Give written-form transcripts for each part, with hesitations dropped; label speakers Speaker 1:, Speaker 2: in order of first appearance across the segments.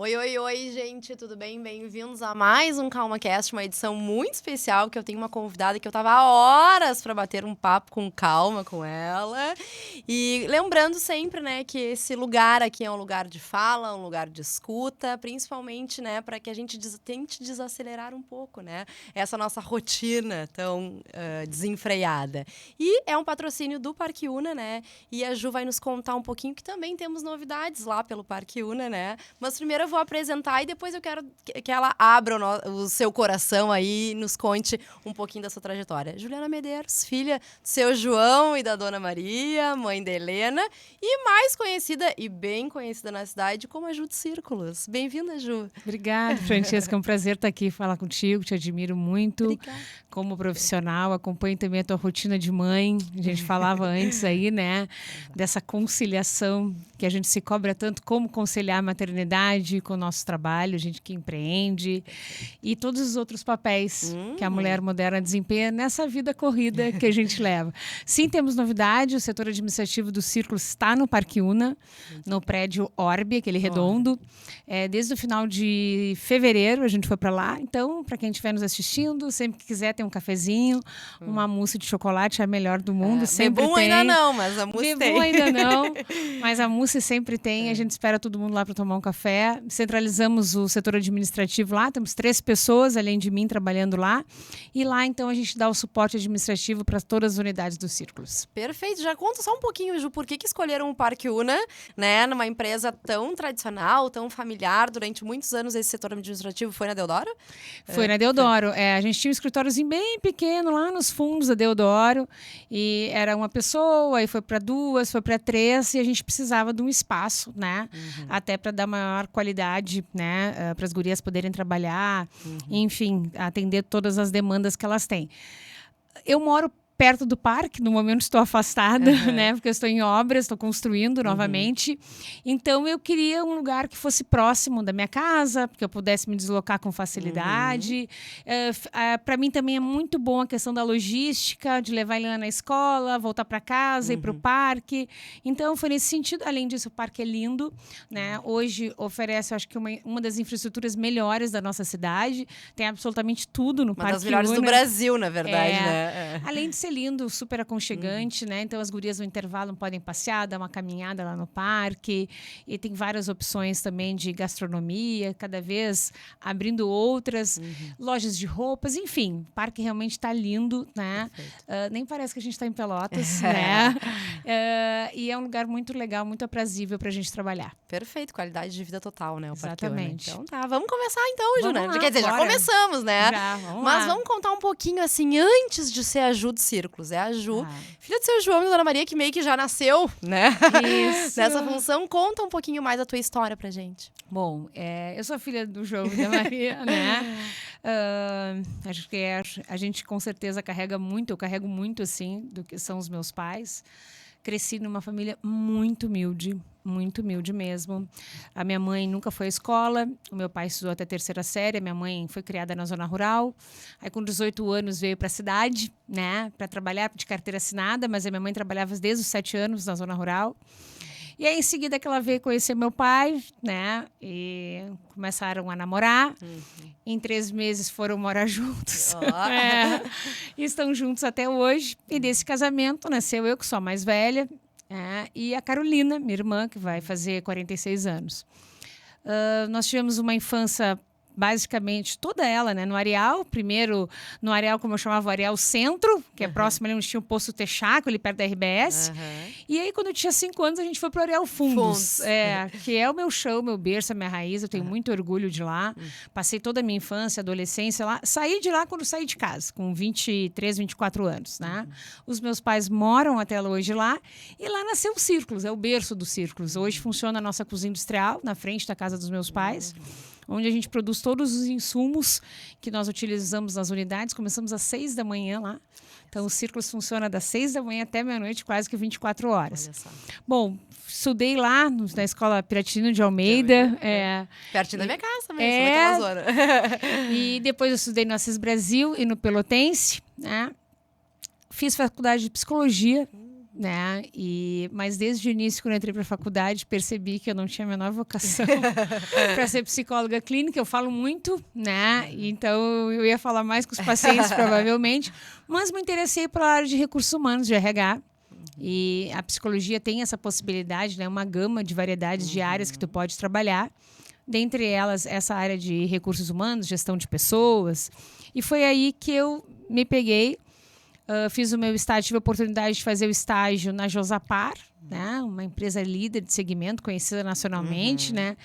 Speaker 1: Oi, oi, oi, gente, tudo bem? Bem-vindos a mais um CalmaCast, uma edição muito especial, que eu tenho uma convidada que eu tava há horas para bater um papo com calma com ela. E lembrando sempre, né, que esse lugar aqui é um lugar de fala, um lugar de escuta, principalmente, né, para que a gente tente desacelerar um pouco, né, essa nossa rotina tão desenfreada. E é um patrocínio do Parque Una, né, e a Ju vai nos contar um pouquinho que também temos novidades lá pelo Parque Una, né, mas primeiro eu vou apresentar e depois eu quero que ela abra o seu coração aí e nos conte um pouquinho da sua trajetória. Juliana Medeiros, filha do seu João e da Dona Maria, mãe da Helena, e mais conhecida e bem conhecida na cidade como a Ju de Círculos. Bem-vinda, Ju.
Speaker 2: Obrigada, Francesca. É um prazer estar aqui falar contigo, te admiro muito.
Speaker 1: Obrigada.
Speaker 2: Como profissional, acompanho também a tua rotina de mãe. A gente falava antes aí, né, dessa conciliação que a gente se cobra tanto, como conciliar a maternidade com o nosso trabalho, a gente que empreende, e todos os outros papéis que a mulher moderna desempenha nessa vida corrida que a gente leva. Sim, temos novidade, o setor administrativo do Círculo está no Parque Una, no prédio Orbe, aquele redondo. Desde o final de fevereiro a gente foi para lá, então, para quem estiver nos assistindo, sempre que quiser ter um cafezinho, uma mousse de chocolate é a melhor do mundo, sempre
Speaker 1: Bebum
Speaker 2: tem.
Speaker 1: ainda não, mas a mousse tem.
Speaker 2: Bebum ainda não, mas a mousse sempre tem, a gente espera todo mundo lá para tomar um café. Centralizamos o setor administrativo lá, temos 3 pessoas, além de mim, trabalhando lá. E lá, então, a gente dá o suporte administrativo para todas as unidades dos Círculos.
Speaker 1: Perfeito. Já conta só um pouquinho, Ju, por que escolheram o Parque Una, né, numa empresa tão tradicional, tão familiar, durante muitos anos esse setor administrativo foi na Deodoro?
Speaker 2: Foi na Deodoro. A gente tinha um escritóriozinho bem pequeno lá nos fundos da Deodoro, e era uma pessoa, aí foi para 2, foi para 3, e a gente precisava de um espaço, né, até para dar maior qualidade, né, para as gurias poderem trabalhar, enfim, atender todas as demandas que elas têm. Eu moro perto do parque, no momento estou afastada, né, porque eu estou em obras, estou construindo novamente. Então eu queria um lugar que fosse próximo da minha casa, que eu pudesse me deslocar com facilidade. Para mim também é muito bom a questão da logística, de levar a Helena na escola, voltar para casa, ir para o parque. Então foi nesse sentido. Além disso, o parque é lindo, né? Hoje oferece, acho que uma das infraestruturas melhores da nossa cidade. Tem absolutamente tudo no Parque Una.
Speaker 1: Uma das melhores do Brasil, na verdade, né?
Speaker 2: Além de ser lindo, super aconchegante, né? Então as gurias no intervalo podem passear, dar uma caminhada lá no parque, e tem várias opções também de gastronomia, cada vez abrindo outras, lojas de roupas, enfim, o parque realmente está lindo, né? Nem parece que a gente está em Pelotas, né? E é um lugar muito legal, muito aprazível para a gente trabalhar.
Speaker 1: Perfeito, qualidade de vida total, né? O
Speaker 2: Exatamente.
Speaker 1: Parque Una. Então tá, vamos começar então, Ju, né?
Speaker 2: Lá,
Speaker 1: Quer dizer, já começamos, né?
Speaker 2: Vamos
Speaker 1: Mas
Speaker 2: lá.
Speaker 1: vamos contar um pouquinho, assim, antes de ser a Ju de Círculos. É a Ju, filha do seu João e da Dona Maria, que meio que já nasceu, né?
Speaker 2: Isso.
Speaker 1: Nessa função. Conta um pouquinho mais a tua história pra gente.
Speaker 2: Bom, eu sou filha do João e da Maria, né? Acho que a gente com certeza carrega muito, eu carrego muito, assim, do que são os meus pais. Cresci numa família muito humilde mesmo. A minha mãe nunca foi à escola, o meu pai estudou até a 3ª série, a minha mãe foi criada na zona rural. Aí com 18 anos veio para a cidade, né, para trabalhar de carteira assinada, mas a minha mãe trabalhava desde os 7 anos na zona rural. E aí, em seguida, que ela veio conhecer meu pai, né? E começaram a namorar. Em 3 meses foram morar juntos. E estão juntos até hoje. E desse casamento nasceu eu, que sou a mais velha, e a Carolina, minha irmã, que vai fazer 46 anos. Nós tivemos uma infância basicamente toda ela, né, no Areal, primeiro no Areal, como eu chamava, o Areal Centro, que é próximo ali onde tinha o Poço Texaco, ali perto da RBS. E aí, quando eu tinha 5 anos, a gente foi pro Areal Fundos, que é o meu chão, meu berço, a minha raiz, eu tenho muito orgulho de lá. Passei toda a minha infância, adolescência lá. Saí de lá quando saí de casa, com 23, 24 anos, né? Os meus pais moram até hoje lá, e lá nasceu o Círculos, é o berço do Círculos. Hoje funciona a nossa cozinha industrial, na frente da casa dos meus pais, onde a gente produz todos os insumos que nós utilizamos nas unidades. Começamos às 6 da manhã lá. Então, o Círculos funciona das 6 da manhã até meia-noite, quase que 24 horas.
Speaker 1: Olha só.
Speaker 2: Bom, estudei lá na Escola Piratino de Almeida.
Speaker 1: Pertinho da minha casa também, sou daquela zona.
Speaker 2: E depois eu estudei no Assis Brasil e no Pelotense, né? Fiz faculdade de Psicologia né? Mas desde o início, quando eu entrei para a faculdade, percebi que eu não tinha a menor vocação para ser psicóloga clínica. Eu falo muito, né? Então eu ia falar mais com os pacientes, provavelmente, mas me interessei pela área de recursos humanos, de RH. E a psicologia tem essa possibilidade, né? Uma gama de variedades de áreas que tu pode trabalhar. Dentre elas, essa área de recursos humanos, gestão de pessoas. E foi aí que eu me peguei. Fiz o meu estágio, tive a oportunidade de fazer o estágio na Josapar, né? Uma empresa líder de segmento, conhecida nacionalmente, né?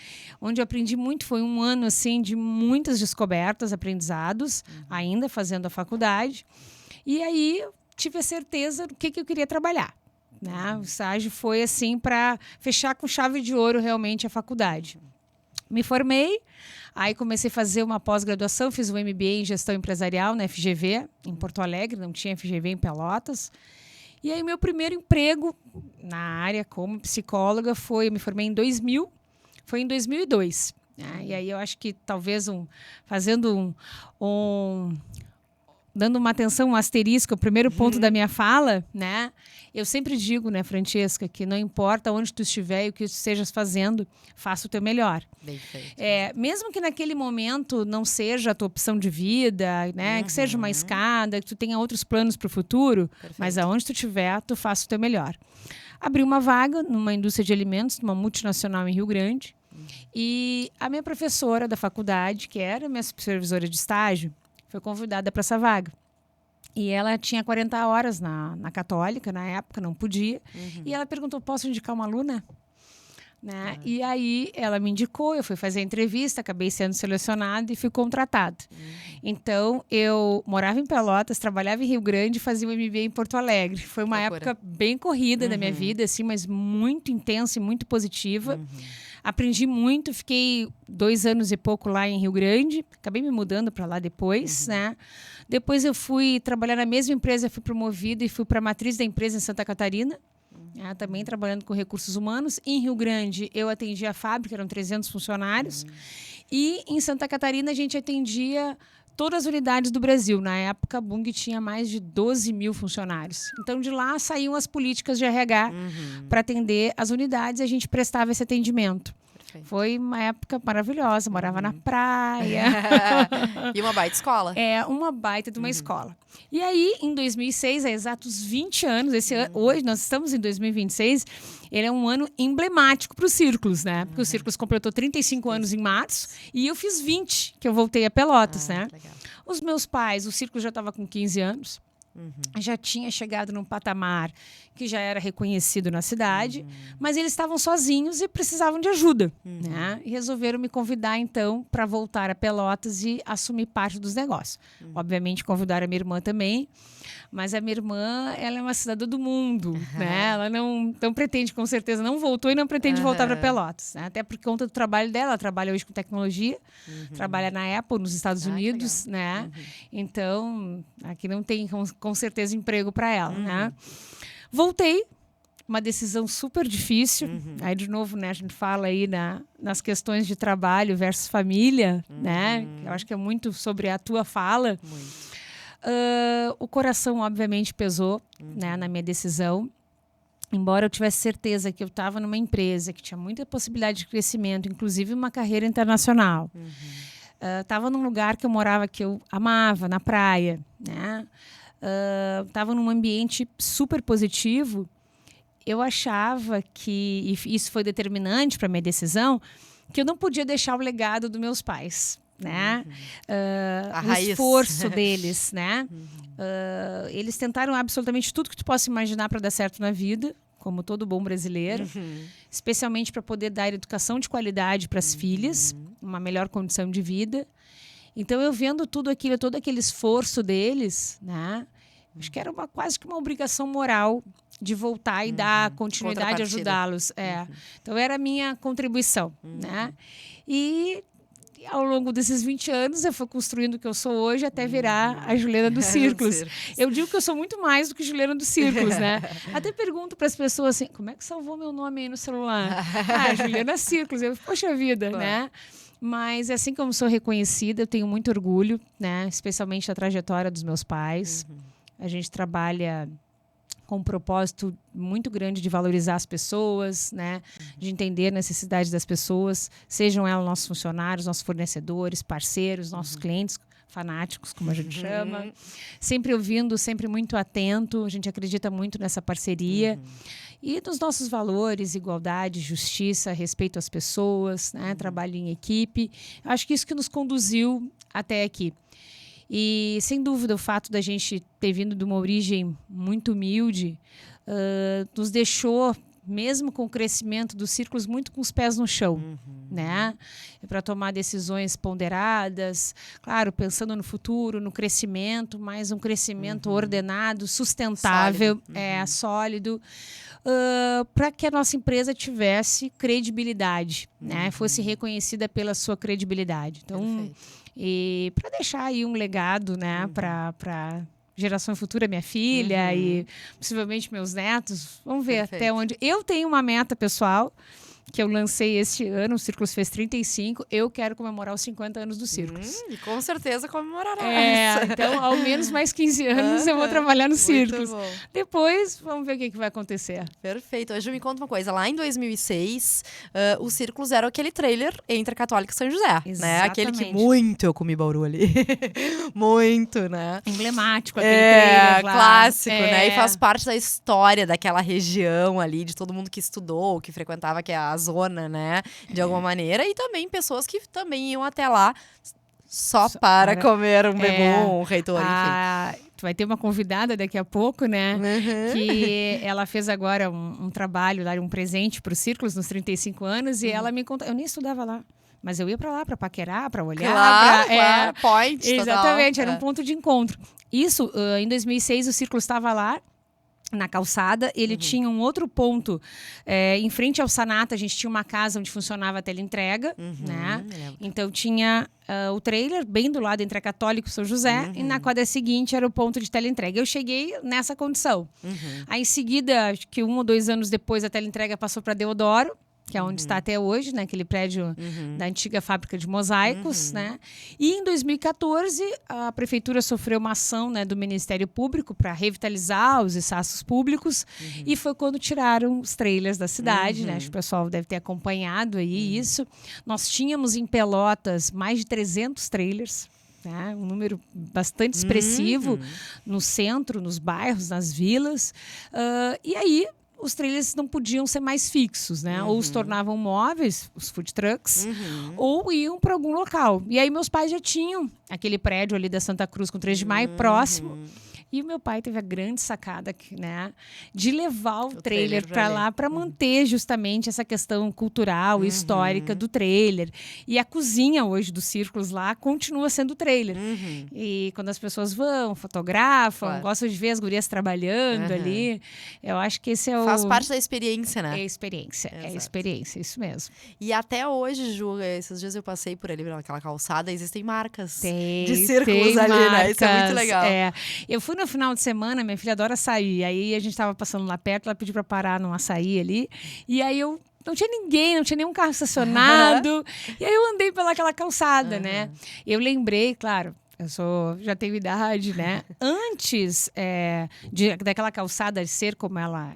Speaker 2: Onde eu aprendi muito. Foi um ano assim, de muitas descobertas, aprendizados, ainda fazendo a faculdade. E aí tive a certeza do que eu queria trabalhar. Né? O estágio foi assim para fechar com chave de ouro realmente a faculdade. Me formei, aí comecei a fazer uma pós-graduação, fiz um MBA em gestão empresarial na FGV, em Porto Alegre, não tinha FGV em Pelotas. E aí meu primeiro emprego na área como psicóloga eu me formei em 2000, foi em 2002. Né? E aí eu acho que talvez dando uma atenção, um asterisco, o primeiro ponto da minha fala, né? Eu sempre digo, né, Francesca, que não importa onde tu estiver e o que tu estejas fazendo, faça o teu melhor.
Speaker 1: Bem feito.
Speaker 2: Mesmo que naquele momento não seja a tua opção de vida, né, que seja uma escada, que tu tenha outros planos para o futuro, mas aonde tu estiver, tu faça o teu melhor. Abri uma vaga numa indústria de alimentos, numa multinacional em Rio Grande, e a minha professora da faculdade, que era minha supervisora de estágio, foi convidada para essa vaga. E ela tinha 40 horas na Católica, na época, não podia. E ela perguntou, posso indicar uma aluna? Né? E aí ela me indicou, eu fui fazer a entrevista, acabei sendo selecionada e fui contratada. Então, eu morava em Pelotas, trabalhava em Rio Grande e fazia o MBA em Porto Alegre. Foi uma época bem corrida da minha vida, assim, mas muito intensa e muito positiva. Aprendi muito, fiquei 2 anos e pouco lá em Rio Grande, acabei me mudando para lá depois, né? Depois eu fui trabalhar na mesma empresa, fui promovida e fui para a matriz da empresa em Santa Catarina, também trabalhando com recursos humanos. Em Rio Grande, eu atendia a fábrica, eram 300 funcionários. E em Santa Catarina, a gente atendia todas as unidades do Brasil. Na época, a Bung tinha mais de 12 mil funcionários. Então, de lá saíam as políticas de RH para atender as unidades e a gente prestava esse atendimento. Foi uma época maravilhosa, morava na praia.
Speaker 1: E uma baita escola.
Speaker 2: Uma baita de uma escola. E aí, em 2006, há exatos 20 anos, hoje nós estamos em 2026, ele é um ano emblemático para os Círculos, né? Porque o Círculos completou 35 anos em março e eu fiz 20, que eu voltei a Pelotas, né?
Speaker 1: Legal.
Speaker 2: Os meus pais, o Círculo já estava com 15 anos. Já tinha chegado num patamar que já era reconhecido na cidade, mas eles estavam sozinhos e precisavam de ajuda, né? E resolveram me convidar, então, para voltar a Pelotas e assumir parte dos negócios. Obviamente, convidaram a minha irmã também, mas a minha irmã, ela é uma cidadã do mundo, né? Ela não pretende, com certeza, não voltou e não pretende voltar para Pelotas, né? Até por conta do trabalho dela. Ela trabalha hoje com tecnologia, trabalha na Apple, nos Estados Unidos, né? Então, aqui não tem, com certeza, emprego para ela, né? Voltei, uma decisão super difícil. Aí, de novo, né, a gente fala aí nas questões de trabalho versus família, né? Eu acho que é muito sobre a tua fala. O coração, obviamente, pesou, né, na minha decisão. Embora eu tivesse certeza que eu estava numa empresa que tinha muita possibilidade de crescimento, inclusive uma carreira internacional. Estava num lugar que eu morava, que eu amava, na praia, né? Estava num ambiente super positivo. Eu achava que, e isso foi determinante para minha decisão, que eu não podia deixar o legado dos meus pais, né? O esforço deles, né? Eles tentaram absolutamente tudo que tu possa imaginar para dar certo na vida, como todo bom brasileiro, especialmente para poder dar educação de qualidade para as filhas, uma melhor condição de vida. Então, eu vendo tudo aquilo, todo aquele esforço deles, né? Acho que era quase que uma obrigação moral de voltar e dar continuidade, ajudá-los. Então, era a minha contribuição, né? E ao longo desses 20 anos, eu fui construindo o que eu sou hoje até virar a Juliana dos Círculos. Eu digo que eu sou muito mais do que Juliana dos Círculos, né? Até pergunto para as pessoas assim, como é que salvou meu nome aí no celular? Juliana Círculos. Eu, poxa vida, né? Mas assim como sou reconhecida, eu tenho muito orgulho, né? Especialmente a trajetória dos meus pais. A gente trabalha com um propósito muito grande de valorizar as pessoas, né? De entender a necessidade das pessoas, sejam elas nossos funcionários, nossos fornecedores, parceiros, nossos clientes, fanáticos, como a gente chama. Sempre ouvindo, sempre muito atento. A gente acredita muito nessa parceria. E dos nossos valores, igualdade, justiça, respeito às pessoas, né? Trabalho em equipe. Acho que isso que nos conduziu até aqui. E, sem dúvida, o fato da gente ter vindo de uma origem muito humilde nos deixou, mesmo com o crescimento dos círculos, muito com os pés no chão, né? Para tomar decisões ponderadas, claro, pensando no futuro, no crescimento, mas um crescimento ordenado, sustentável, sólido, para que a nossa empresa tivesse credibilidade, né? Fosse reconhecida pela sua credibilidade. Então,
Speaker 1: Perfeito.
Speaker 2: e para deixar aí um legado, né, para geração futura, minha filha e possivelmente meus netos. Vamos ver até onde. Eu tenho uma meta pessoal que eu lancei este ano, o Círculos fez 35, eu quero comemorar os 50 anos do Círculos.
Speaker 1: E com certeza comemorará.
Speaker 2: Então, ao menos mais 15 anos eu vou trabalhar no Círculos.
Speaker 1: Bom.
Speaker 2: Depois, vamos ver o que vai acontecer.
Speaker 1: Perfeito. Hoje me conta uma coisa. Lá em 2006, o Círculos era aquele trailer entre a Católica e São José. Né? Aquele que muito eu comi Bauru ali. Muito, né?
Speaker 2: Emblemático aquele trailer lá.
Speaker 1: Clássico, né? E faz parte da história daquela região ali, de todo mundo que estudou, que frequentava que é a zona, né? De alguma maneira. E também pessoas que também iam até lá só para comer um bebum, um reitor, enfim.
Speaker 2: Tu vai ter uma convidada daqui a pouco, né? Que ela fez agora um trabalho, dar um presente para os Círculos nos 35 anos. E ela me contou, eu nem estudava lá. Mas eu ia para lá para paquerar, para olhar.
Speaker 1: Claro, point.
Speaker 2: Exatamente, era um ponto de encontro. Isso, em 2006, o Círculo estava lá, na calçada. Ele tinha um outro ponto em frente ao Sanata. A gente tinha uma casa onde funcionava a teleentrega, né? Então tinha o trailer bem do lado entre a Católica e o São José, e na quadra seguinte era o ponto de teleentrega. Eu cheguei nessa condição. Aí em seguida, acho que 1 ou 2 anos depois, a teleentrega passou para Deodoro, que é onde está até hoje, né? Aquele prédio da antiga fábrica de mosaicos, né? E em 2014, a prefeitura sofreu uma ação, né, do Ministério Público para revitalizar os espaços públicos, e foi quando tiraram os trailers da cidade, né? Acho que o pessoal deve ter acompanhado aí isso. Nós tínhamos em Pelotas mais de 300 trailers, né? Um número bastante expressivo no centro, nos bairros, nas vilas. E aí, os trailers não podiam ser mais fixos, né? Ou se tornavam móveis, os food trucks, ou iam para algum local. E aí meus pais já tinham aquele prédio ali da Santa Cruz com 3 de Maio próximo. E o meu pai teve a grande sacada, né, de levar o trailer para lá para manter justamente essa questão cultural e histórica do trailer. E a cozinha hoje dos Círculos lá continua sendo trailer. E quando as pessoas vão, fotografam, gostam de ver as gurias trabalhando ali, eu acho que esse é o...
Speaker 1: Faz parte da experiência, né?
Speaker 2: É a experiência, é a experiência, isso mesmo.
Speaker 1: E até hoje, Ju, esses dias eu passei por ali, naquela calçada, existem marcas
Speaker 2: de
Speaker 1: Círculos ali, né? Isso é muito legal.
Speaker 2: Eu fui no final de semana, minha filha adora açaí. Aí a gente estava passando lá perto, ela pediu para parar num açaí ali. E aí eu não tinha ninguém, não tinha nenhum carro estacionado. E aí eu andei pelaquela calçada, né? Eu lembrei, claro, já tenho idade, né? Antes daquela calçada ser como ela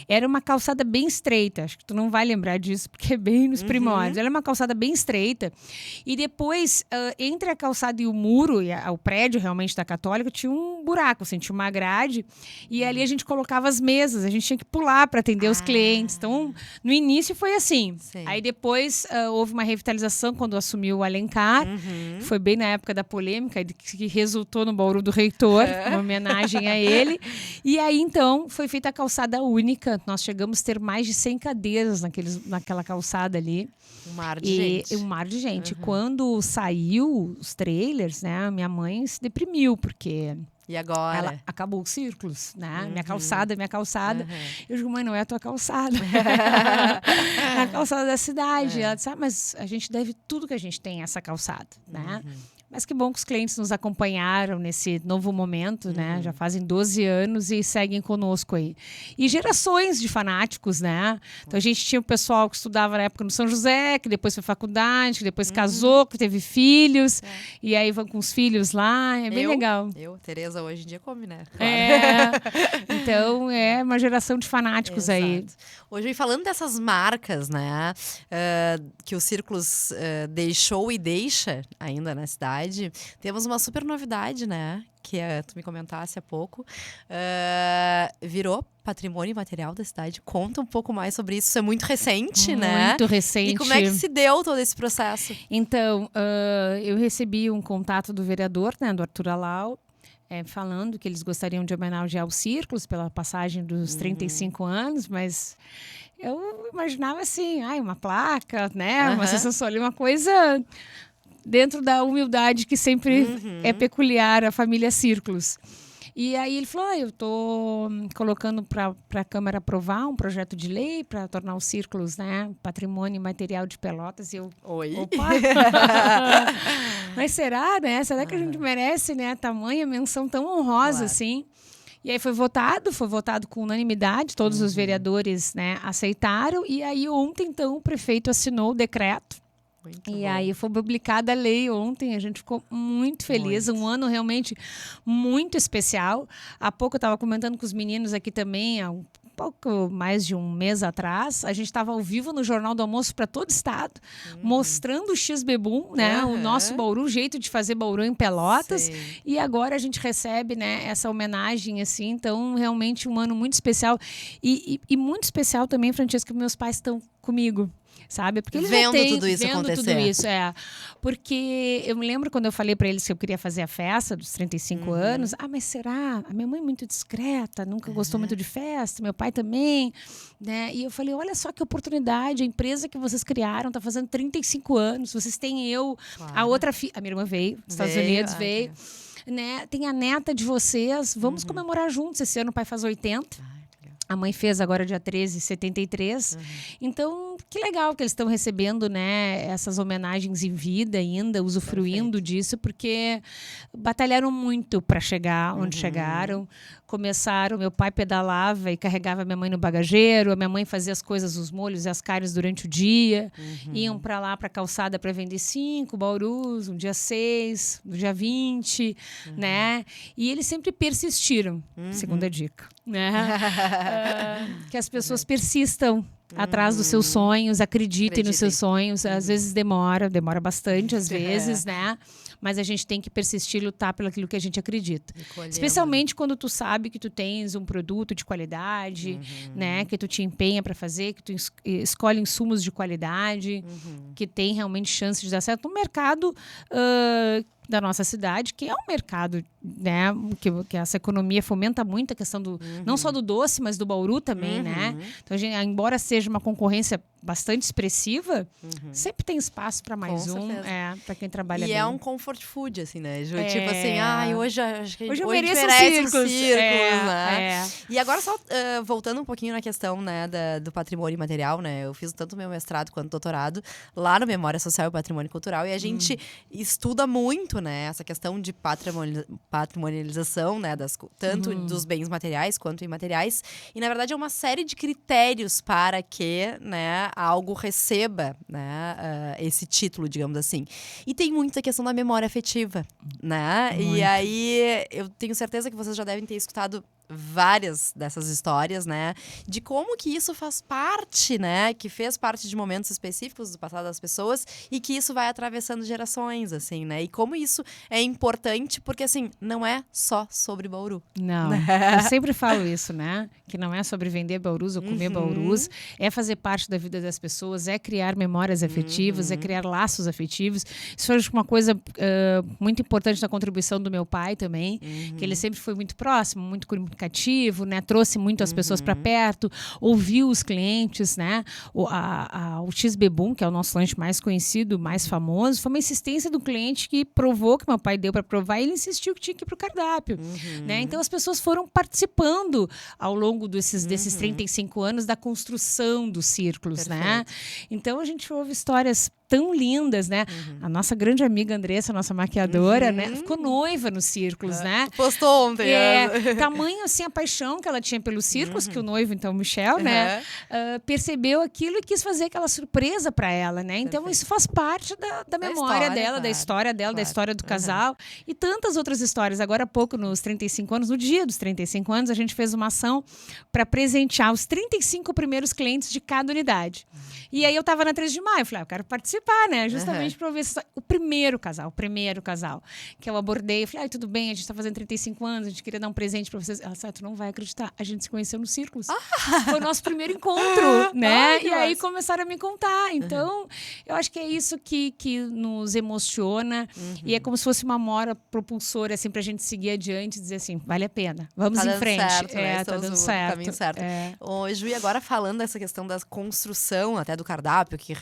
Speaker 2: era uma calçada bem estreita. Acho que tu não vai lembrar disso, porque é bem nos primórdios. Ela é uma calçada bem estreita. E depois, entre a calçada e o muro, o prédio realmente da Católica, tinha um buraco, assim, tinha uma grade. E ali a gente colocava as mesas. A gente tinha que pular para atender os clientes. Então, no início foi assim. Sim. Aí depois houve uma revitalização quando assumiu o Alencar. Foi bem na época da polêmica, que resultou no Bauru do Reitor, uma homenagem a ele. E aí, então, foi feita a calçada única. Nós chegamos a ter mais de 100 cadeiras naquela calçada ali.
Speaker 1: Um mar de gente.
Speaker 2: Um mar de gente. Quando saiu os trailers, né, minha mãe se deprimiu, porque...
Speaker 1: E agora?
Speaker 2: Ela acabou os Círculos, né? Minha calçada. Eu digo, mãe, não é a tua calçada. É a calçada da cidade. Ela disse, mas a gente deve tudo que a gente tem a essa calçada, né? Mas que bom que os clientes nos acompanharam nesse novo momento, né? Já fazem 12 anos e seguem conosco aí. E gerações de fanáticos, né? Então a gente tinha o pessoal que estudava na época no São José, que depois foi faculdade, que depois casou, que teve filhos, e aí vão com os filhos lá, é bem legal.
Speaker 1: Tereza, hoje em dia come, né?
Speaker 2: Claro. Então é uma geração de fanáticos aí.
Speaker 1: Hoje, falando dessas marcas, né, que o Círculos deixou e deixa ainda na cidade, temos uma super novidade, né? Que tu me comentasse há pouco. Virou patrimônio imaterial da cidade. Conta um pouco mais sobre isso. Isso é muito recente, né?
Speaker 2: Muito recente.
Speaker 1: E como é que se deu todo esse processo?
Speaker 2: Então, eu recebi um contato do vereador, né, do Arthur Alau, falando que eles gostariam de homenagear os Círculos pela passagem dos 35 anos, mas eu imaginava assim, uma placa, né? Uma sensação ali, uma coisa dentro da humildade que sempre é peculiar à família Círculos. E aí ele falou, eu estou colocando para a Câmara aprovar um projeto de lei para tornar os Círculos, né, patrimônio imaterial de Pelotas. E eu, opa! Mas será, né? Será que a gente merece, né, tamanha menção tão honrosa assim? E aí foi votado com unanimidade, todos os vereadores, né, aceitaram. E aí ontem, então, o prefeito assinou o decreto. Aí foi publicada a lei ontem, a gente ficou muito feliz, um ano realmente muito especial. Há pouco eu estava comentando com os meninos aqui também, há um pouco mais de um mês atrás, a gente estava ao vivo no Jornal do Almoço para todo o estado, mostrando o X-Bebum, né, o nosso Bauru, o jeito de fazer Bauru em Pelotas. Sim. E agora a gente recebe, né, essa homenagem, assim, então realmente um ano muito especial. E muito especial também, Francesca, que meus pais estão comigo. Sabe? Porque eles
Speaker 1: vendo tudo isso acontecer.
Speaker 2: Tudo isso, Porque eu me lembro quando eu falei para eles que eu queria fazer a festa dos 35 anos. Mas será? A minha mãe é muito discreta, nunca gostou muito de festa, meu pai também, né? E eu falei, olha só que oportunidade, a empresa que vocês criaram está fazendo 35 anos, vocês têm a outra filha, a minha irmã veio, dos Estados Unidos veio, né? Tem a neta de vocês, vamos comemorar juntos. Esse ano o pai faz 80. A mãe fez agora dia 13, 73. Então, que legal que eles estão recebendo, né, essas homenagens em vida ainda, usufruindo disso, porque batalharam muito para chegar onde chegaram. Começaram, meu pai pedalava e carregava minha mãe no bagageiro, a minha mãe fazia as coisas, os molhos e as carnes durante o dia. Iam para lá, para a calçada, para vender 5 baurus, um dia 6, no dia 20, né? E eles sempre persistiram, segunda dica, né? Que as pessoas persistam atrás dos seus sonhos, acreditem nos seus sonhos. Às vezes demora bastante, às vezes, né? Mas a gente tem que persistir e lutar pelo aquilo que a gente acredita. Especialmente quando tu sabe que tu tens um produto de qualidade, né? Que tu te empenha para fazer, que tu escolhe insumos de qualidade, que tem realmente chance de dar certo. No mercado da nossa cidade, que é um mercado, né, que essa economia fomenta muito a questão do não só do doce, mas do Bauru também, né? Então, embora seja uma concorrência bastante expressiva, sempre tem espaço para mais para quem trabalha bem.
Speaker 1: E é um comfort food, assim, né, Ju? Tipo assim, hoje acho que
Speaker 2: hoje eu
Speaker 1: merece
Speaker 2: merece
Speaker 1: um círculo,
Speaker 2: né?
Speaker 1: E agora só voltando um pouquinho na questão, né, do patrimônio imaterial, né? Eu fiz tanto meu mestrado quanto doutorado lá no Memória Social e Patrimônio Cultural, e a gente estuda muito, né, essa questão de patrimonialização, né, tanto dos bens materiais quanto imateriais. E, na verdade, é uma série de critérios para que, né, algo receba, né, esse título, digamos assim. E tem muito a questão da memória afetiva, né? Muito. E aí, eu tenho certeza que vocês já devem ter escutado várias dessas histórias, né, de como que isso faz parte, né, que fez parte de momentos específicos do passado das pessoas e que isso vai atravessando gerações, assim, né, e como isso é importante, porque, assim, não é só sobre Bauru.
Speaker 2: Não, eu sempre falo isso, né, que não é sobre vender baurus ou comer baurus, é fazer parte da vida das pessoas, é criar memórias afetivas, é criar laços afetivos. Isso foi uma coisa muito importante na contribuição do meu pai também, que ele sempre foi muito próximo, muito comunicativo, né? Trouxe muito as pessoas para perto, ouviu os clientes, né? O X-Bebum, que é o nosso lanche mais conhecido, mais famoso, foi uma insistência do cliente que provou, que meu pai deu para provar, e ele insistiu que tinha que ir para o cardápio, né? Então as pessoas foram participando ao longo desses 35 anos da construção dos círculos, né? Então a gente ouve histórias tão lindas, né? A nossa grande amiga Andressa, nossa maquiadora, né? Ficou noiva nos círculos, né?
Speaker 1: Tu postou ontem.
Speaker 2: Tamanho, assim, a paixão que ela tinha pelos círculos, que o noivo, então, o Michel, né? Percebeu aquilo e quis fazer aquela surpresa para ela, né? Então, isso faz parte da memória dela, da história dela, da história do casal e tantas outras histórias. Agora há pouco, nos 35 anos, no dia dos 35 anos, a gente fez uma ação para presentear os 35 primeiros clientes de cada unidade. E aí eu tava na 3 de maio, eu falei, eu quero participar, né? Justamente para ver o primeiro casal, que eu abordei, eu falei, tudo bem, a gente tá fazendo 35 anos, a gente queria dar um presente para vocês. Ela disse, tu não vai acreditar, a gente se conheceu nos círculos. Foi o nosso primeiro encontro, né? E aí começaram a me contar. Então, eu acho que é isso que nos emociona e é como se fosse uma mola propulsora, assim, pra gente seguir adiante e dizer assim, vale a pena, vamos em frente.
Speaker 1: Certo, né?
Speaker 2: Tá dando certo.
Speaker 1: Caminho certo. Ô, Ju, e agora falando dessa questão da construção até do cardápio, que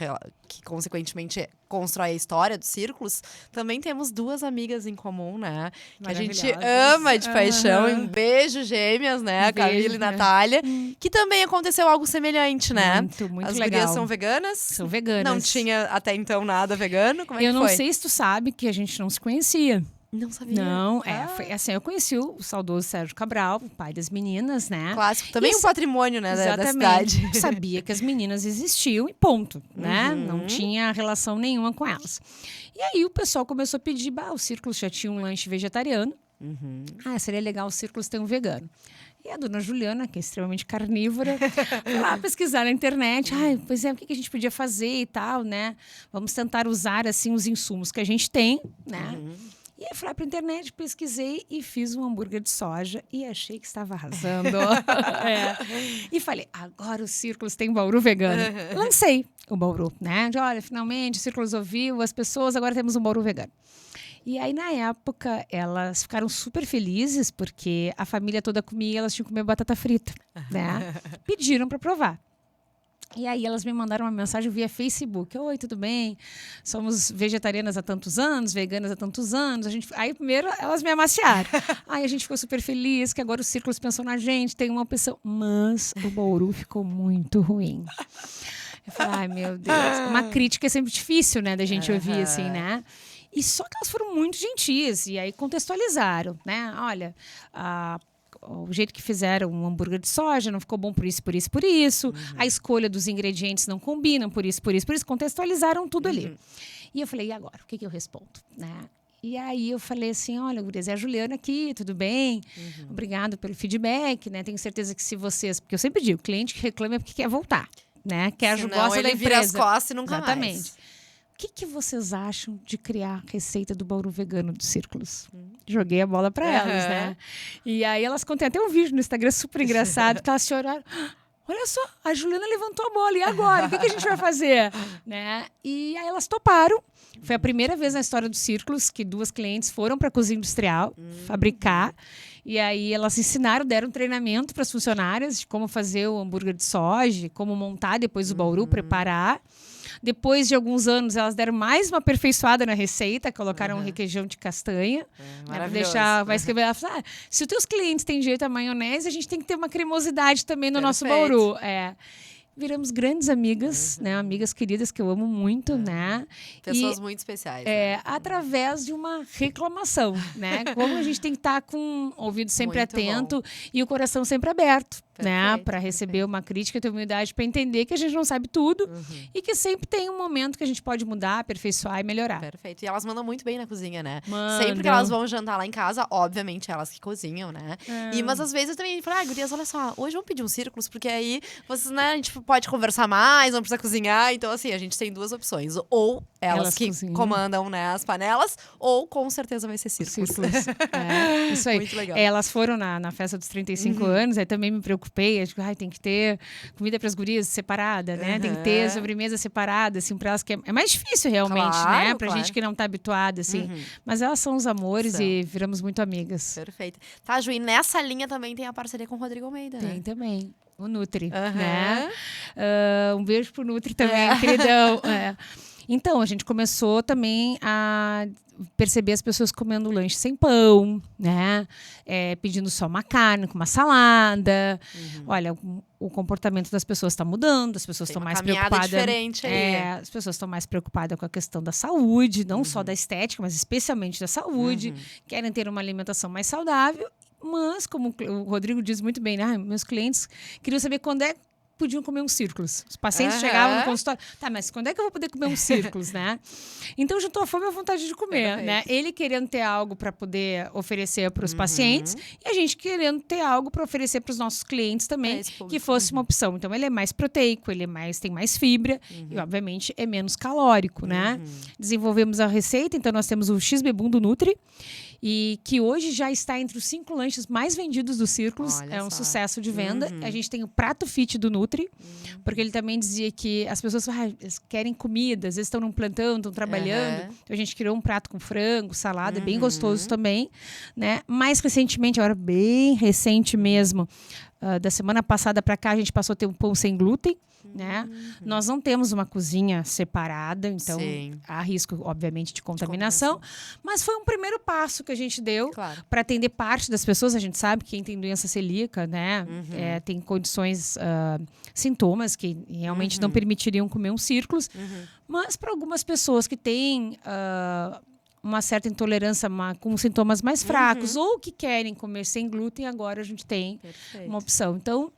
Speaker 1: consequentemente constrói a história dos círculos, também temos 2 amigas em comum, né? Que a gente ama de paixão. Um beijo, gêmeas, né? A Camila e Natália. Que também aconteceu algo semelhante, né?
Speaker 2: Muito
Speaker 1: As
Speaker 2: legal.
Speaker 1: gurias são veganas?
Speaker 2: São veganas.
Speaker 1: Não tinha até então nada vegano? Como é que
Speaker 2: Eu
Speaker 1: foi?
Speaker 2: não sei se tu sabe que a gente não se conhecia.
Speaker 1: Não sabia.
Speaker 2: Não, foi assim, eu conheci o saudoso Sérgio Cabral, pai das meninas, né?
Speaker 1: Clássico. Também um patrimônio, né, da
Speaker 2: exatamente.
Speaker 1: cidade.
Speaker 2: Sabia que as meninas existiam e ponto, né? Não tinha relação nenhuma com elas. E aí o pessoal começou a pedir, o Círculos já tinha um lanche vegetariano. Seria legal o Círculos ter um vegano. E a dona Juliana, que é extremamente carnívora, foi lá pesquisar na internet. Pois é, o que a gente podia fazer e tal, né? Vamos tentar usar, assim, os insumos que a gente tem, né? E aí fui lá pra internet, pesquisei e fiz um hambúrguer de soja e achei que estava arrasando. E falei, agora o Círculos tem Bauru vegano. Lancei o Bauru, né? Olha, finalmente o Círculos ouviu as pessoas, agora temos um Bauru vegano. E aí, na época, elas ficaram super felizes porque a família toda comia e elas tinham que comer batata frita, né? Pediram para provar. E aí elas me mandaram uma mensagem via Facebook. Oi, tudo bem? Somos vegetarianas há tantos anos, veganas há tantos anos. Aí primeiro elas me amaciaram. Aí a gente ficou super feliz que agora o Círculos pensou na gente, tem uma opção. Mas o Bauru ficou muito ruim. Eu falei, meu Deus. Uma crítica é sempre difícil, né, da gente ouvir, assim, né? E só que elas foram muito gentis. E aí contextualizaram, né? Olha, o jeito que fizeram um hambúrguer de soja não ficou bom por isso, por isso, por isso. A escolha dos ingredientes não combinam por isso, por isso, por isso. Contextualizaram tudo ali. E eu falei, e agora? O que eu respondo? Né? E aí eu falei assim, olha, gurias, é a Juliana aqui, tudo bem? Obrigado pelo feedback, né? Tenho certeza que se vocês... Porque eu sempre digo, o cliente que reclama é porque quer voltar, né? Gosta da empresa.
Speaker 1: Vira as costas e nunca
Speaker 2: Exatamente.
Speaker 1: mais.
Speaker 2: O que vocês acham de criar a receita do Bauru vegano dos Círculos? Joguei a bola para elas, né? E aí elas contam até um vídeo no Instagram super engraçado que elas choraram. Olha só, a Juliana levantou a bola, e agora? O que a gente vai fazer? Né? E aí elas toparam. Foi a primeira vez na história dos Círculos que 2 clientes foram para a cozinha industrial fabricar. E aí elas ensinaram, deram treinamento para as funcionárias de como fazer o hambúrguer de soja, como montar depois o Bauru, preparar. Depois de alguns anos, elas deram mais uma aperfeiçoada na receita, colocaram um requeijão de castanha.
Speaker 1: Maravilhoso.
Speaker 2: Vai escrever, ela fala, se os teus clientes têm direito à maionese, a gente tem que ter uma cremosidade também no nosso Bauru. Viramos grandes amigas, né? Amigas queridas que eu amo muito, né?
Speaker 1: Pessoas muito especiais.
Speaker 2: Através de uma reclamação, né? Como a gente tem que estar com o ouvido sempre
Speaker 1: Muito
Speaker 2: atento e o coração sempre aberto, né?
Speaker 1: Perfeito,
Speaker 2: Para receber uma crítica, ter humildade para entender que a gente não sabe tudo e que sempre tem um momento que a gente pode mudar, aperfeiçoar e melhorar.
Speaker 1: Perfeito. E elas mandam muito bem na cozinha, né?
Speaker 2: Mandam.
Speaker 1: Sempre que elas vão jantar lá em casa, obviamente elas que cozinham, né? Mas às vezes eu também falo, gurias, olha só, hoje vamos pedir um Círculos, porque aí vocês, né, a gente pode conversar mais, não precisa cozinhar. Então, assim, a gente tem 2 opções. Ou elas que
Speaker 2: cozinham.
Speaker 1: comandam, né, as panelas, ou com certeza vai ser Círculos.
Speaker 2: Isso aí.
Speaker 1: Muito legal.
Speaker 2: Elas foram na festa dos 35 anos, aí também me preocupei. Acho que tem que ter comida para as gurias separada, né? Tem que ter sobremesa separada, assim, para elas que é mais difícil realmente, né? Pra gente que não tá habituada, assim. Mas elas são os amores e viramos muito amigas.
Speaker 1: Perfeito. Tá, Ju, e nessa linha também tem a parceria com o Rodrigo Almeida, né?
Speaker 2: Tem também. O Nutri, né? Um beijo pro Nutri também, queridão. Então, a gente começou também a perceber as pessoas comendo lanche sem pão, né? Pedindo só uma carne com uma salada. Olha, o comportamento das pessoas está mudando, as pessoas estão mais preocupadas.
Speaker 1: Diferente aí.
Speaker 2: As pessoas estão mais preocupadas com a questão da saúde, não só da estética, mas especialmente da saúde. Querem ter uma alimentação mais saudável. Mas, como o Rodrigo diz muito bem, né? Meus clientes queriam saber quando é que podiam comer uns círculos. Os pacientes chegavam no consultório, tá, mas quando é que eu vou poder comer uns círculos, né? Então, juntou a fome e a vontade de comer, né? Ele querendo ter algo para poder oferecer para os pacientes e a gente querendo ter algo para oferecer para os nossos clientes também, que fosse uma opção. Então, ele é mais proteico, tem mais fibra e, obviamente, é menos calórico, né? Desenvolvemos a receita, então nós temos o X-Bebum do Nutri, e que hoje já está entre os 5 lanches mais vendidos do Círculos. É um sucesso de venda. A gente tem o Prato Fit do Nutri, porque ele também dizia que as pessoas eles querem comida, às vezes estão num plantão, estão trabalhando. Então a gente criou um prato com frango, salada, bem gostoso também, né? Mais recentemente, agora bem recente mesmo, da semana passada para cá, a gente passou a ter um pão sem glúten, né? Nós não temos uma cozinha separada, então há risco, obviamente, de contaminação. Mas foi um primeiro passo que a gente deu para atender parte das pessoas. A gente sabe que quem tem doença celíaca, né? Tem condições, sintomas que realmente não permitiriam comer um Círculos. Mas para algumas pessoas que têm uma certa intolerância com sintomas mais fracos ou que querem comer sem glúten, agora a gente tem uma opção. Então,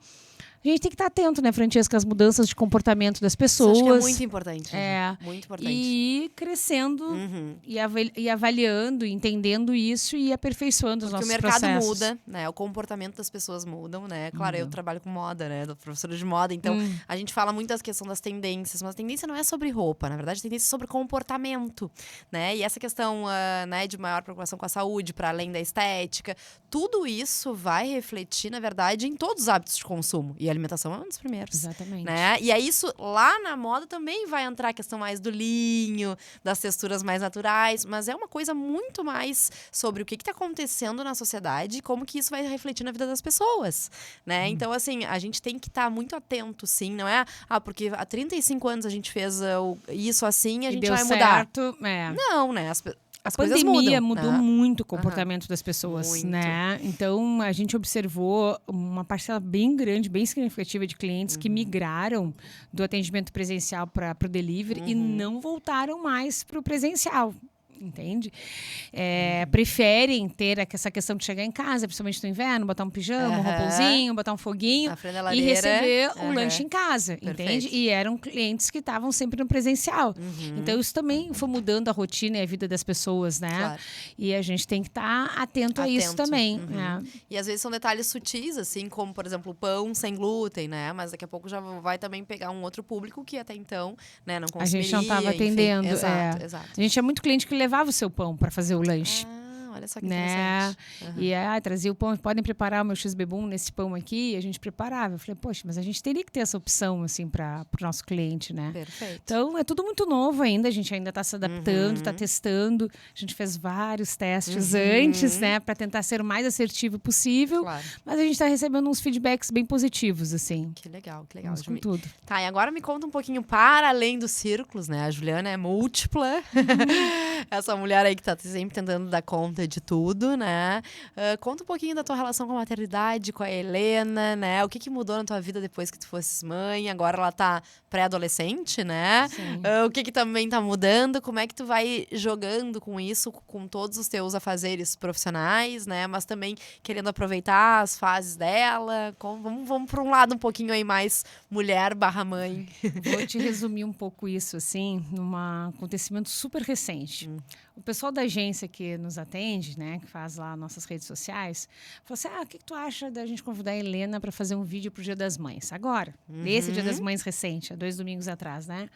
Speaker 2: a gente tem que estar atento, né, Francesca, às mudanças de comportamento das pessoas.
Speaker 1: Isso acho que é muito importante. Muito importante.
Speaker 2: E crescendo e avaliando, entendendo isso e aperfeiçoando os nossos processos.
Speaker 1: Porque o mercado muda, né? O comportamento das pessoas mudam, né? Claro, eu trabalho com moda, né? Sou professora de moda, então a gente fala muito das questões das tendências, mas a tendência não é sobre roupa, na verdade, a tendência é sobre comportamento, né? E essa questão, né, de maior preocupação com a saúde, para além da estética, tudo isso vai refletir, na verdade, em todos os hábitos de consumo. E a alimentação é um dos primeiros.
Speaker 2: Exatamente.
Speaker 1: Né? E aí, isso lá na moda também vai entrar a questão mais do linho, das texturas mais naturais, mas é uma coisa muito mais sobre o que está acontecendo na sociedade e como que isso vai refletir na vida das pessoas, né? Então, assim, a gente tem que estar muito atento, sim, não é? Porque há 35 anos a gente fez isso assim, a gente vai mudar. Não, né? As
Speaker 2: pandemia
Speaker 1: mudam,
Speaker 2: mudou muito o comportamento das pessoas, né? Então, a gente observou uma parcela bem grande, bem significativa de clientes que migraram do atendimento presencial para o delivery e não voltaram mais para o presencial. Entende? Preferem ter essa questão de chegar em casa, principalmente no inverno, botar um pijama, um roupãozinho, botar um foguinho e receber o lanche em casa, entende? E eram clientes que estavam sempre no presencial. Então, isso também foi mudando a rotina e a vida das pessoas, né? Claro. E a gente tem que estar atento a isso também.
Speaker 1: E às vezes são detalhes sutis, assim, como, por exemplo, o pão sem glúten, né? Mas daqui a pouco já vai também pegar um outro público que até então, né, não consumiria.
Speaker 2: A gente não estava atendendo.
Speaker 1: Exato.
Speaker 2: A gente tinha muito cliente que levava o seu pão para fazer o lanche.
Speaker 1: Olha só que interessante.
Speaker 2: E trazia o pão, podem preparar o meu X-Bebum nesse pão aqui, e a gente preparava. Eu falei, poxa, mas a gente teria que ter essa opção, assim, para o nosso cliente, né?
Speaker 1: Perfeito.
Speaker 2: Então, é tudo muito novo ainda, a gente ainda está se adaptando, está testando. A gente fez vários testes antes, né, para tentar ser o mais assertivo possível. Claro. Mas a gente está recebendo uns feedbacks bem positivos, assim.
Speaker 1: Que legal.
Speaker 2: Vamos com tudo.
Speaker 1: Tá, e agora me conta um pouquinho para além dos círculos, né? A Juliana é múltipla. Essa mulher aí que tá sempre tentando dar conta de tudo, né? Conta um pouquinho da tua relação com a maternidade, com a Helena, né? O que mudou na tua vida depois que tu fosses mãe? Agora ela tá pré-adolescente, né? O que também tá mudando? Como é que tu vai jogando com isso, com todos os teus afazeres profissionais, né? Mas também querendo aproveitar as fases dela. Vamos para um lado um pouquinho aí mais mulher/mãe.
Speaker 2: Vou te resumir um pouco isso, assim, num acontecimento super recente. O pessoal da agência que nos atende, né, que faz lá nossas redes sociais, falou assim, o que tu acha da gente convidar a Helena para fazer um vídeo pro Dia das Mães? Agora, desse Dia das Mães recente, há 2 domingos atrás, né?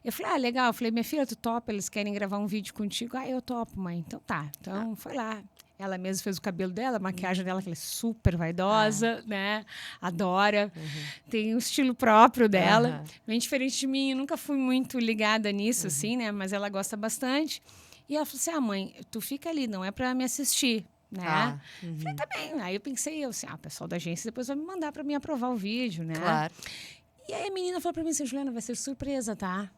Speaker 2: Eu falei, legal. Eu falei, minha filha, tu topa? Eles querem gravar um vídeo contigo? Eu topo, mãe. Então tá. Então, foi lá. Ela mesma fez o cabelo dela, a maquiagem dela, que ela é super vaidosa, né? Adora. Tem um estilo próprio dela. Bem diferente de mim. Eu nunca fui muito ligada nisso, assim, né? Mas ela gosta bastante. E ela falou assim, mãe, tu fica ali, não é pra me assistir, né? Falei, tá bem. Aí eu pensei, o pessoal da agência depois vai me mandar pra mim aprovar o vídeo, né?
Speaker 1: Claro.
Speaker 2: E aí a menina falou pra mim assim, Juliana, vai ser surpresa, tá?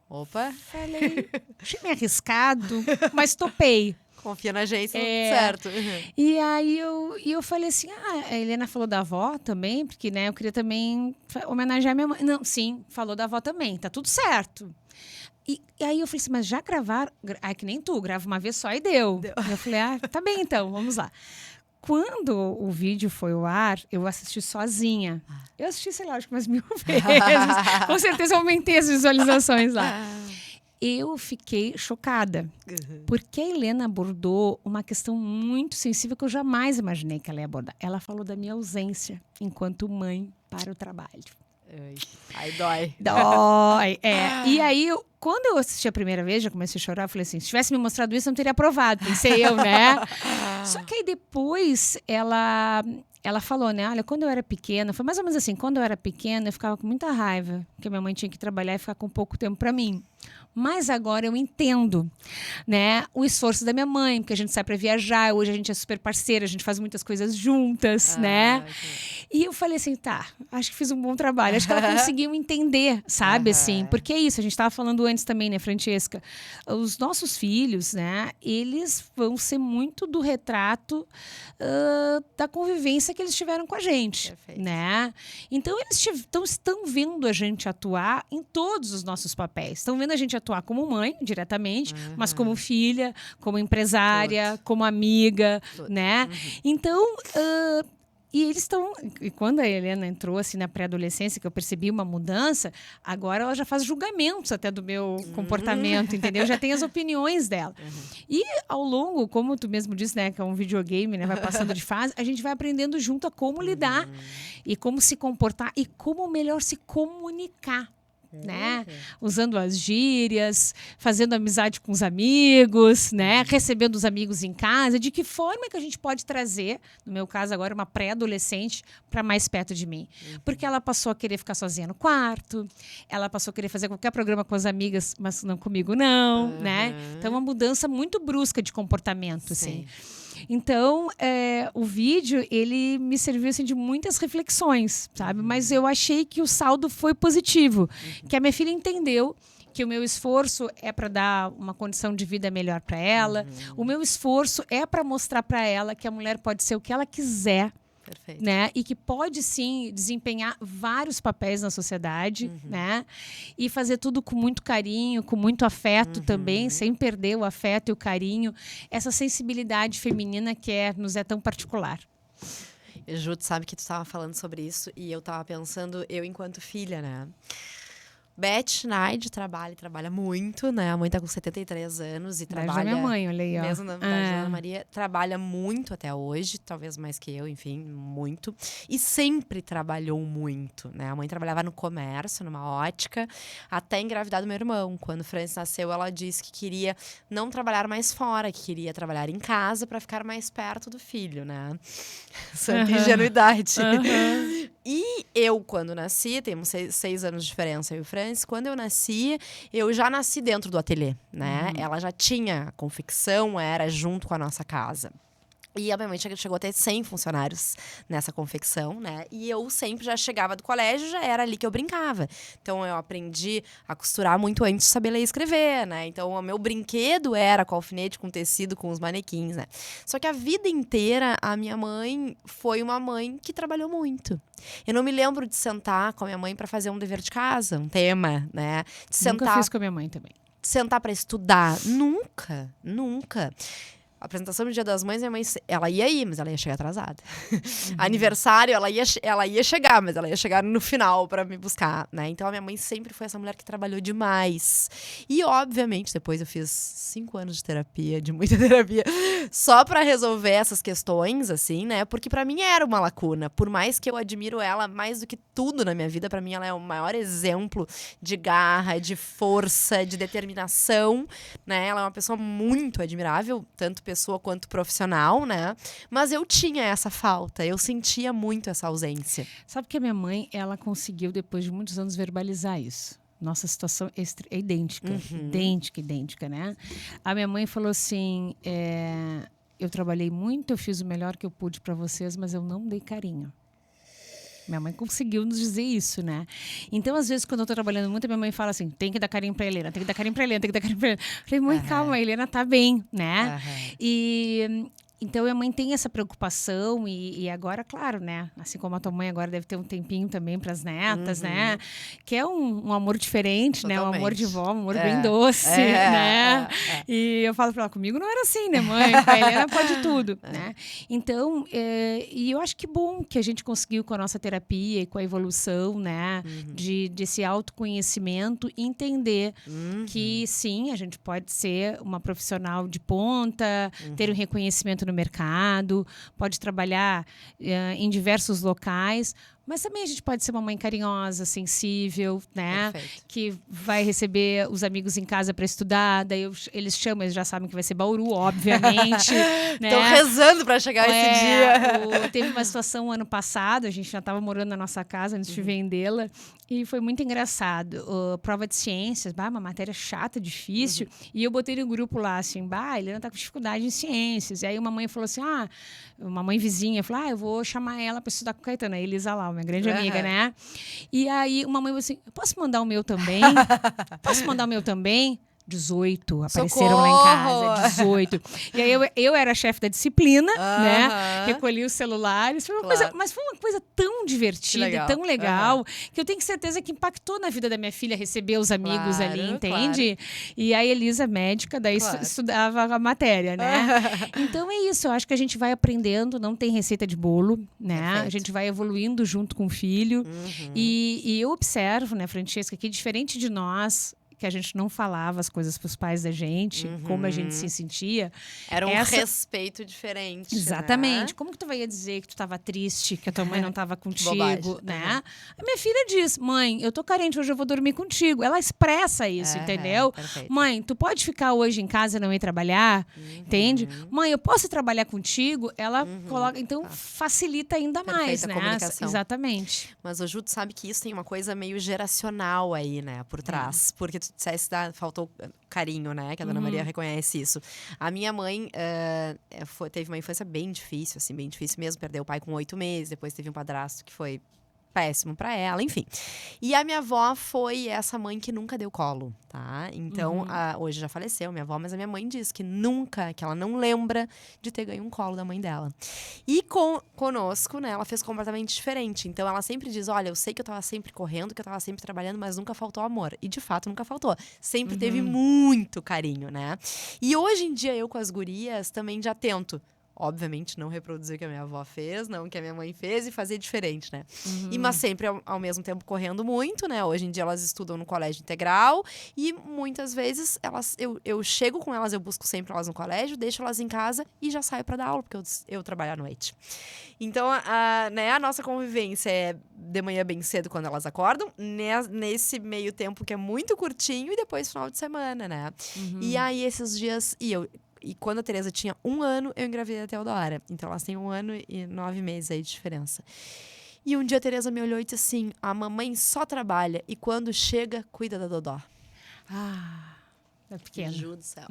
Speaker 1: Opa.
Speaker 2: Falei, achei meio arriscado, mas topei.
Speaker 1: Confia na agência, certo.
Speaker 2: E aí eu falei assim, a Helena falou da avó também, porque, né, eu queria também homenagear minha mãe. Não, sim, falou da avó também, tá tudo certo. E aí eu falei assim, mas já gravaram? Ai, que nem tu, grava uma vez só e deu. Eu falei, tá bem então, vamos lá. Quando o vídeo foi ao ar, eu assisti sozinha. Eu assisti, sei lá, acho que umas 1000 vezes. Com certeza eu aumentei as visualizações lá. Eu fiquei chocada, porque a Helena abordou uma questão muito sensível que eu jamais imaginei que ela ia abordar. Ela falou da minha ausência enquanto mãe para o trabalho.
Speaker 1: Aí dói.
Speaker 2: Dói, E aí, quando eu assisti a primeira vez, já comecei a chorar, eu falei assim, se tivesse me mostrado isso, eu não teria aprovado. Pensei eu, né? Só que aí depois, ela falou, né? Olha, quando eu era pequena, foi mais ou menos assim, quando eu era pequena, eu ficava com muita raiva, porque minha mãe tinha que trabalhar e ficar com pouco tempo para mim. Mas agora eu entendo, né, o esforço da minha mãe, porque a gente sai para viajar, hoje a gente é super parceira, a gente faz muitas coisas juntas, né? Okay. E eu falei assim, tá, acho que fiz um bom trabalho, acho que ela conseguiu entender, sabe, assim, porque é isso, a gente estava falando antes também, né, Francesca? Os nossos filhos, né, eles vão ser muito do retrato da convivência que eles tiveram com a gente, né? Então eles estão vendo a gente atuar em todos os nossos papéis, estão vendo a gente atuar como mãe, diretamente, mas como filha, como empresária, como amiga, né? Então, e eles estão... E quando a Helena entrou, assim, na pré-adolescência, que eu percebi uma mudança, agora ela já faz julgamentos até do meu comportamento, entendeu? Já tem as opiniões dela. E ao longo, como tu mesmo disse, né, que é um videogame, né, vai passando de fase, a gente vai aprendendo junto a como lidar e como se comportar e como melhor se comunicar. Né? Usando as gírias, fazendo amizade com os amigos, né? Recebendo os amigos em casa. De que forma que a gente pode trazer, no meu caso agora, uma pré-adolescente para mais perto de mim? Porque ela passou a querer ficar sozinha no quarto, ela passou a querer fazer qualquer programa com as amigas, mas não comigo não, né? Então, uma mudança muito brusca de comportamento, assim. Então, o vídeo, ele me serviu assim, de muitas reflexões, sabe? Mas eu achei que o saldo foi positivo. Que a minha filha entendeu que o meu esforço é para dar uma condição de vida melhor para ela. O meu esforço é para mostrar para ela que a mulher pode ser o que ela quiser. Perfeito. Né? E que pode, sim, desempenhar vários papéis na sociedade, né? E fazer tudo com muito carinho, com muito afeto também, sem perder o afeto e o carinho. Essa sensibilidade feminina que nos é tão particular.
Speaker 1: Ju, tu sabe que tu estava falando sobre isso e eu estava pensando, eu enquanto filha, né? Beth Schneid trabalha muito, né? A mãe tá com 73 anos e trabalha...
Speaker 2: Da minha mãe, olha aí, ó.
Speaker 1: Mesmo na Ana Maria, trabalha muito até hoje, talvez mais que eu, enfim, muito. E sempre trabalhou muito, né? A mãe trabalhava no comércio, numa ótica, até engravidar do meu irmão. Quando o Francis nasceu, ela disse que queria não trabalhar mais fora, que queria trabalhar em casa para ficar mais perto do filho, né? Santa ingenuidade. E eu, quando nasci, temos 6 anos de diferença, eu e o Francis, quando eu nasci, eu já nasci dentro do ateliê, né? Ela já tinha confecção, era junto com a nossa casa. E, obviamente, chegou a ter 100 funcionários nessa confecção, né? E eu sempre já chegava do colégio, já era ali que eu brincava. Então, eu aprendi a costurar muito antes de saber ler e escrever, né? Então, o meu brinquedo era com alfinete, com tecido, com os manequins, né? Só que a vida inteira, a minha mãe foi uma mãe que trabalhou muito. Eu não me lembro de sentar com a minha mãe para fazer um dever de casa, um tema, né?
Speaker 2: Nunca fiz com a minha mãe também.
Speaker 1: De sentar para estudar. Nunca, nunca. A apresentação do Dia das Mães, minha mãe, ela ia ir, mas ela ia chegar atrasada. Aniversário, ela ia chegar, mas ela ia chegar no final para me buscar, né? Então, a minha mãe sempre foi essa mulher que trabalhou demais. E, obviamente, depois eu fiz 5 anos de terapia, de muita terapia, só para resolver essas questões, assim, né? Porque para mim era uma lacuna. Por mais que eu admiro ela mais do que tudo na minha vida, para mim ela é o maior exemplo de garra, de força, de determinação, né? Ela é uma pessoa muito admirável, tanto pessoa quanto profissional, né? Mas eu tinha essa falta, eu sentia muito essa ausência.
Speaker 2: Sabe que a minha mãe, ela conseguiu, depois de muitos anos, verbalizar isso. Nossa situação é idêntica, idêntica, né? A minha mãe falou assim, eu trabalhei muito, eu fiz o melhor que eu pude para vocês, mas eu não dei carinho. Minha mãe conseguiu nos dizer isso, né? Então, às vezes, quando eu tô trabalhando muito, minha mãe fala assim, tem que dar carinho pra Helena, tem que dar carinho pra Helena, tem que dar carinho pra Helena. Eu falei, mãe, calma, a Helena tá bem, né? E... Então, a mãe tem essa preocupação e agora, claro, né? Assim como a tua mãe agora deve ter um tempinho também para as netas, né? Que é um amor diferente,
Speaker 1: Totalmente.
Speaker 2: né? Um amor de vó, um amor bem doce, né? E eu falo para ela, comigo não era assim, né, mãe? Com a Helena pode tudo, né? Então, e eu acho que bom que a gente conseguiu com a nossa terapia e com a evolução, né? Desse autoconhecimento, entender que, sim, a gente pode ser uma profissional de ponta, ter um reconhecimento no mercado, pode trabalhar em diversos locais, mas também a gente pode ser uma mãe carinhosa, sensível, né?
Speaker 1: Perfeito.
Speaker 2: Que vai receber os amigos em casa para estudar, daí eles chamam, eles já sabem que vai ser Bauru, obviamente.
Speaker 1: Estão rezando para chegar esse dia.
Speaker 2: Teve uma situação ano passado, a gente já estava morando na nossa casa antes de vendê-la, e foi muito engraçado. Prova de ciências, uma matéria chata, difícil, e eu botei no grupo lá assim, a Helena tá com dificuldade em ciências. E aí uma mãe falou assim, uma mãe vizinha falou, eu vou chamar ela para estudar com a Caetana, a Elisa lá, minha grande amiga, né? E aí uma mãe falou assim, posso mandar o meu também? Posso mandar o meu também? 18 apareceram lá em casa, 18. E aí eu era a chefe da disciplina, né? Recolhi os celulares. Foi uma coisa, mas foi uma coisa tão divertida e tão legal que eu tenho certeza que impactou na vida da minha filha receber os amigos ali, entende? E a Elisa, médica, daí estudava a matéria, né? Então é isso, eu acho que a gente vai aprendendo, não tem receita de bolo, né? Perfeito. A gente vai evoluindo junto com o filho. E eu observo, né, Francesca, que diferente de nós, que a gente não falava as coisas para os pais da gente, como a gente se sentia.
Speaker 1: Era um respeito diferente.
Speaker 2: Exatamente.
Speaker 1: Né?
Speaker 2: Como que tu vai dizer que tu estava triste, que a tua mãe não estava contigo, né? A minha filha diz, mãe, eu tô carente, hoje eu vou dormir contigo. Ela expressa isso, entendeu?
Speaker 1: Perfeito.
Speaker 2: Mãe, tu pode ficar hoje em casa e não ir trabalhar, entende? Mãe, eu posso trabalhar contigo? Ela coloca, então facilita ainda mais, né?
Speaker 1: Comunicação.
Speaker 2: Exatamente.
Speaker 1: Mas o Ju, tu sabe que isso tem uma coisa meio geracional aí, né, por trás. Porque tu disseste, faltou carinho, né? Que a Dona Maria reconhece isso. A minha mãe teve uma infância bem difícil, assim, bem difícil mesmo. Perdeu o pai com 8 meses, depois teve um padrasto que foi péssimo pra ela, enfim. E a minha avó foi essa mãe que nunca deu colo, tá? Então, hoje já faleceu minha avó, mas a minha mãe diz que nunca, que ela não lembra de ter ganho um colo da mãe dela. E conosco, né, ela fez completamente diferente. Então, ela sempre diz, olha, eu sei que eu tava sempre correndo, que eu tava sempre trabalhando, mas nunca faltou amor. E, de fato, nunca faltou. Sempre teve muito carinho, né? E hoje em dia, eu com as gurias, também já tento. Obviamente, não reproduzir o que a minha avó fez, não o que a minha mãe fez e fazer diferente, né? Mas sempre, ao mesmo tempo, correndo muito, né? Hoje em dia, elas estudam no colégio integral e muitas vezes eu chego com elas, eu busco sempre elas no colégio, deixo elas em casa e já saio para dar aula, porque eu trabalho à noite. Então, a nossa convivência é de manhã bem cedo, quando elas acordam, nesse meio tempo que é muito curtinho e depois final de semana, né? E aí, esses dias... E quando a Tereza tinha 1 ano, eu engravidei a Teodora. Então, elas têm 1 ano e 9 meses aí de diferença. E um dia a Tereza me olhou e disse assim, a mamãe só trabalha e quando chega, cuida da Dodó.
Speaker 2: É pequeno.
Speaker 1: Ju do céu.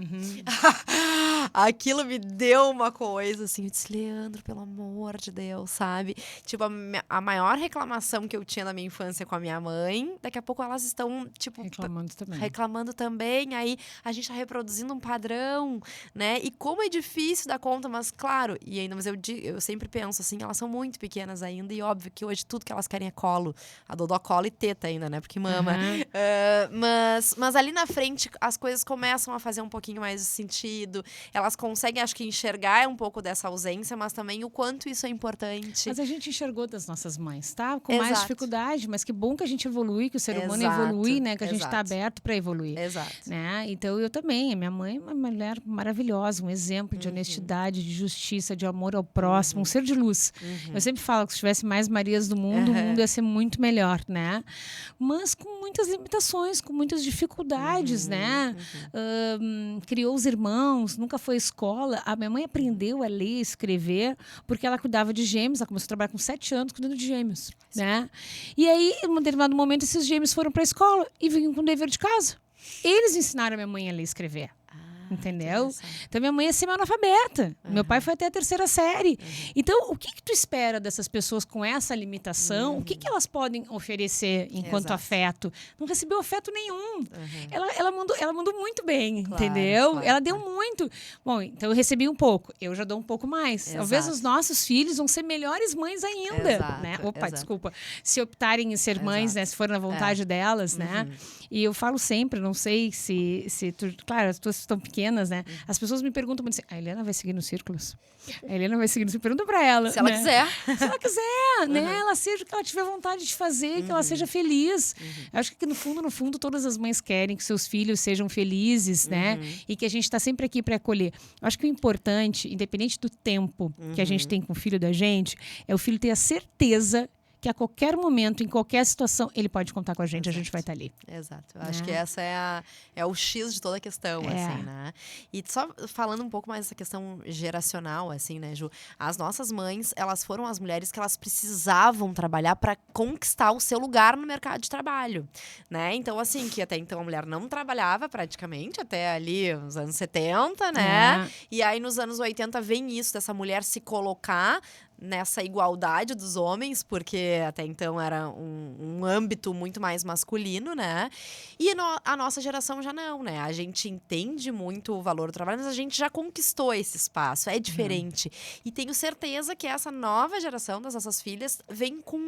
Speaker 1: Aquilo me deu uma coisa, assim, eu disse, Leandro, pelo amor de Deus, sabe? Tipo, a maior reclamação que eu tinha na minha infância com a minha mãe, daqui a pouco elas estão, tipo... Reclamando também. Aí a gente tá reproduzindo um padrão, né? E como é difícil dar conta, mas claro, mas eu sempre penso assim, elas são muito pequenas ainda e óbvio que hoje tudo que elas querem é colo. A Dodó cola e teta ainda, né? Porque mama. Mas ali na frente, as coisas começam a fazer um pouquinho mais de sentido. Elas conseguem, acho que, enxergar um pouco dessa ausência, mas também o quanto isso é importante.
Speaker 2: Mas a gente enxergou das nossas mães, tá? Com mais dificuldade, mas que bom que a gente evolui, que o ser humano evolui, né? Que a gente tá aberto para evoluir.
Speaker 1: Exato.
Speaker 2: Né? Então, eu também. A minha mãe é uma mulher maravilhosa, um exemplo de honestidade, de justiça, de amor ao próximo, um ser de luz. Eu sempre falo que se tivesse mais Marias do mundo, o mundo ia ser muito melhor, né? Mas com muitas limitações, com muitas dificuldades, né? Criou os irmãos, nunca foi à escola. A minha mãe aprendeu a ler e escrever porque ela cuidava de gêmeos. Ela começou a trabalhar com 7 anos cuidando de gêmeos, né? E aí, em um determinado momento, esses gêmeos foram para a escola e vinham com o dever de casa. Eles ensinaram a minha mãe a ler e escrever. entendeu? Então, minha mãe é semi-analfabeta. Meu pai foi até a 3ª série. Então, o que tu espera dessas pessoas com essa limitação? O que elas podem oferecer enquanto afeto? Não recebeu afeto nenhum. Ela mandou muito bem, entendeu?
Speaker 1: Claro,
Speaker 2: ela deu muito. Bom, então eu recebi um pouco. Eu já dou um pouco mais. Talvez os nossos filhos vão ser melhores mães ainda, né? Opa, desculpa. Se optarem em ser mães, né? Se for na vontade delas, né? E eu falo sempre, não sei se tu... Claro, as tuas estão pequenas, né? As pessoas me perguntam muito assim, a Helena vai seguir nos círculos? A Helena vai seguir nos círculos? Pergunta pra ela.
Speaker 1: Se ela quiser.
Speaker 2: Se ela quiser, né? Ela seja o que ela tiver vontade de fazer, que ela seja feliz. Eu acho que no fundo, todas as mães querem que seus filhos sejam felizes, né? E que a gente está sempre aqui para acolher. Eu acho que o importante, independente do tempo que a gente tem com o filho da gente, é o filho ter a certeza que a qualquer momento, em qualquer situação, ele pode contar com a gente vai estar ali.
Speaker 1: Exato. Eu acho que essa é o X de toda a questão, assim, né? E só falando um pouco mais dessa questão geracional, assim, né, Ju? As nossas mães, elas foram as mulheres que elas precisavam trabalhar para conquistar o seu lugar no mercado de trabalho, né? Então, assim, que até então a mulher não trabalhava praticamente, até ali os anos 70, né? E aí, nos anos 80, vem isso dessa mulher se colocar nessa igualdade dos homens, porque até então era um âmbito muito mais masculino, né? E a nossa geração já não, né? A gente entende muito o valor do trabalho, mas a gente já conquistou esse espaço, é diferente. E tenho certeza que essa nova geração das nossas filhas vem com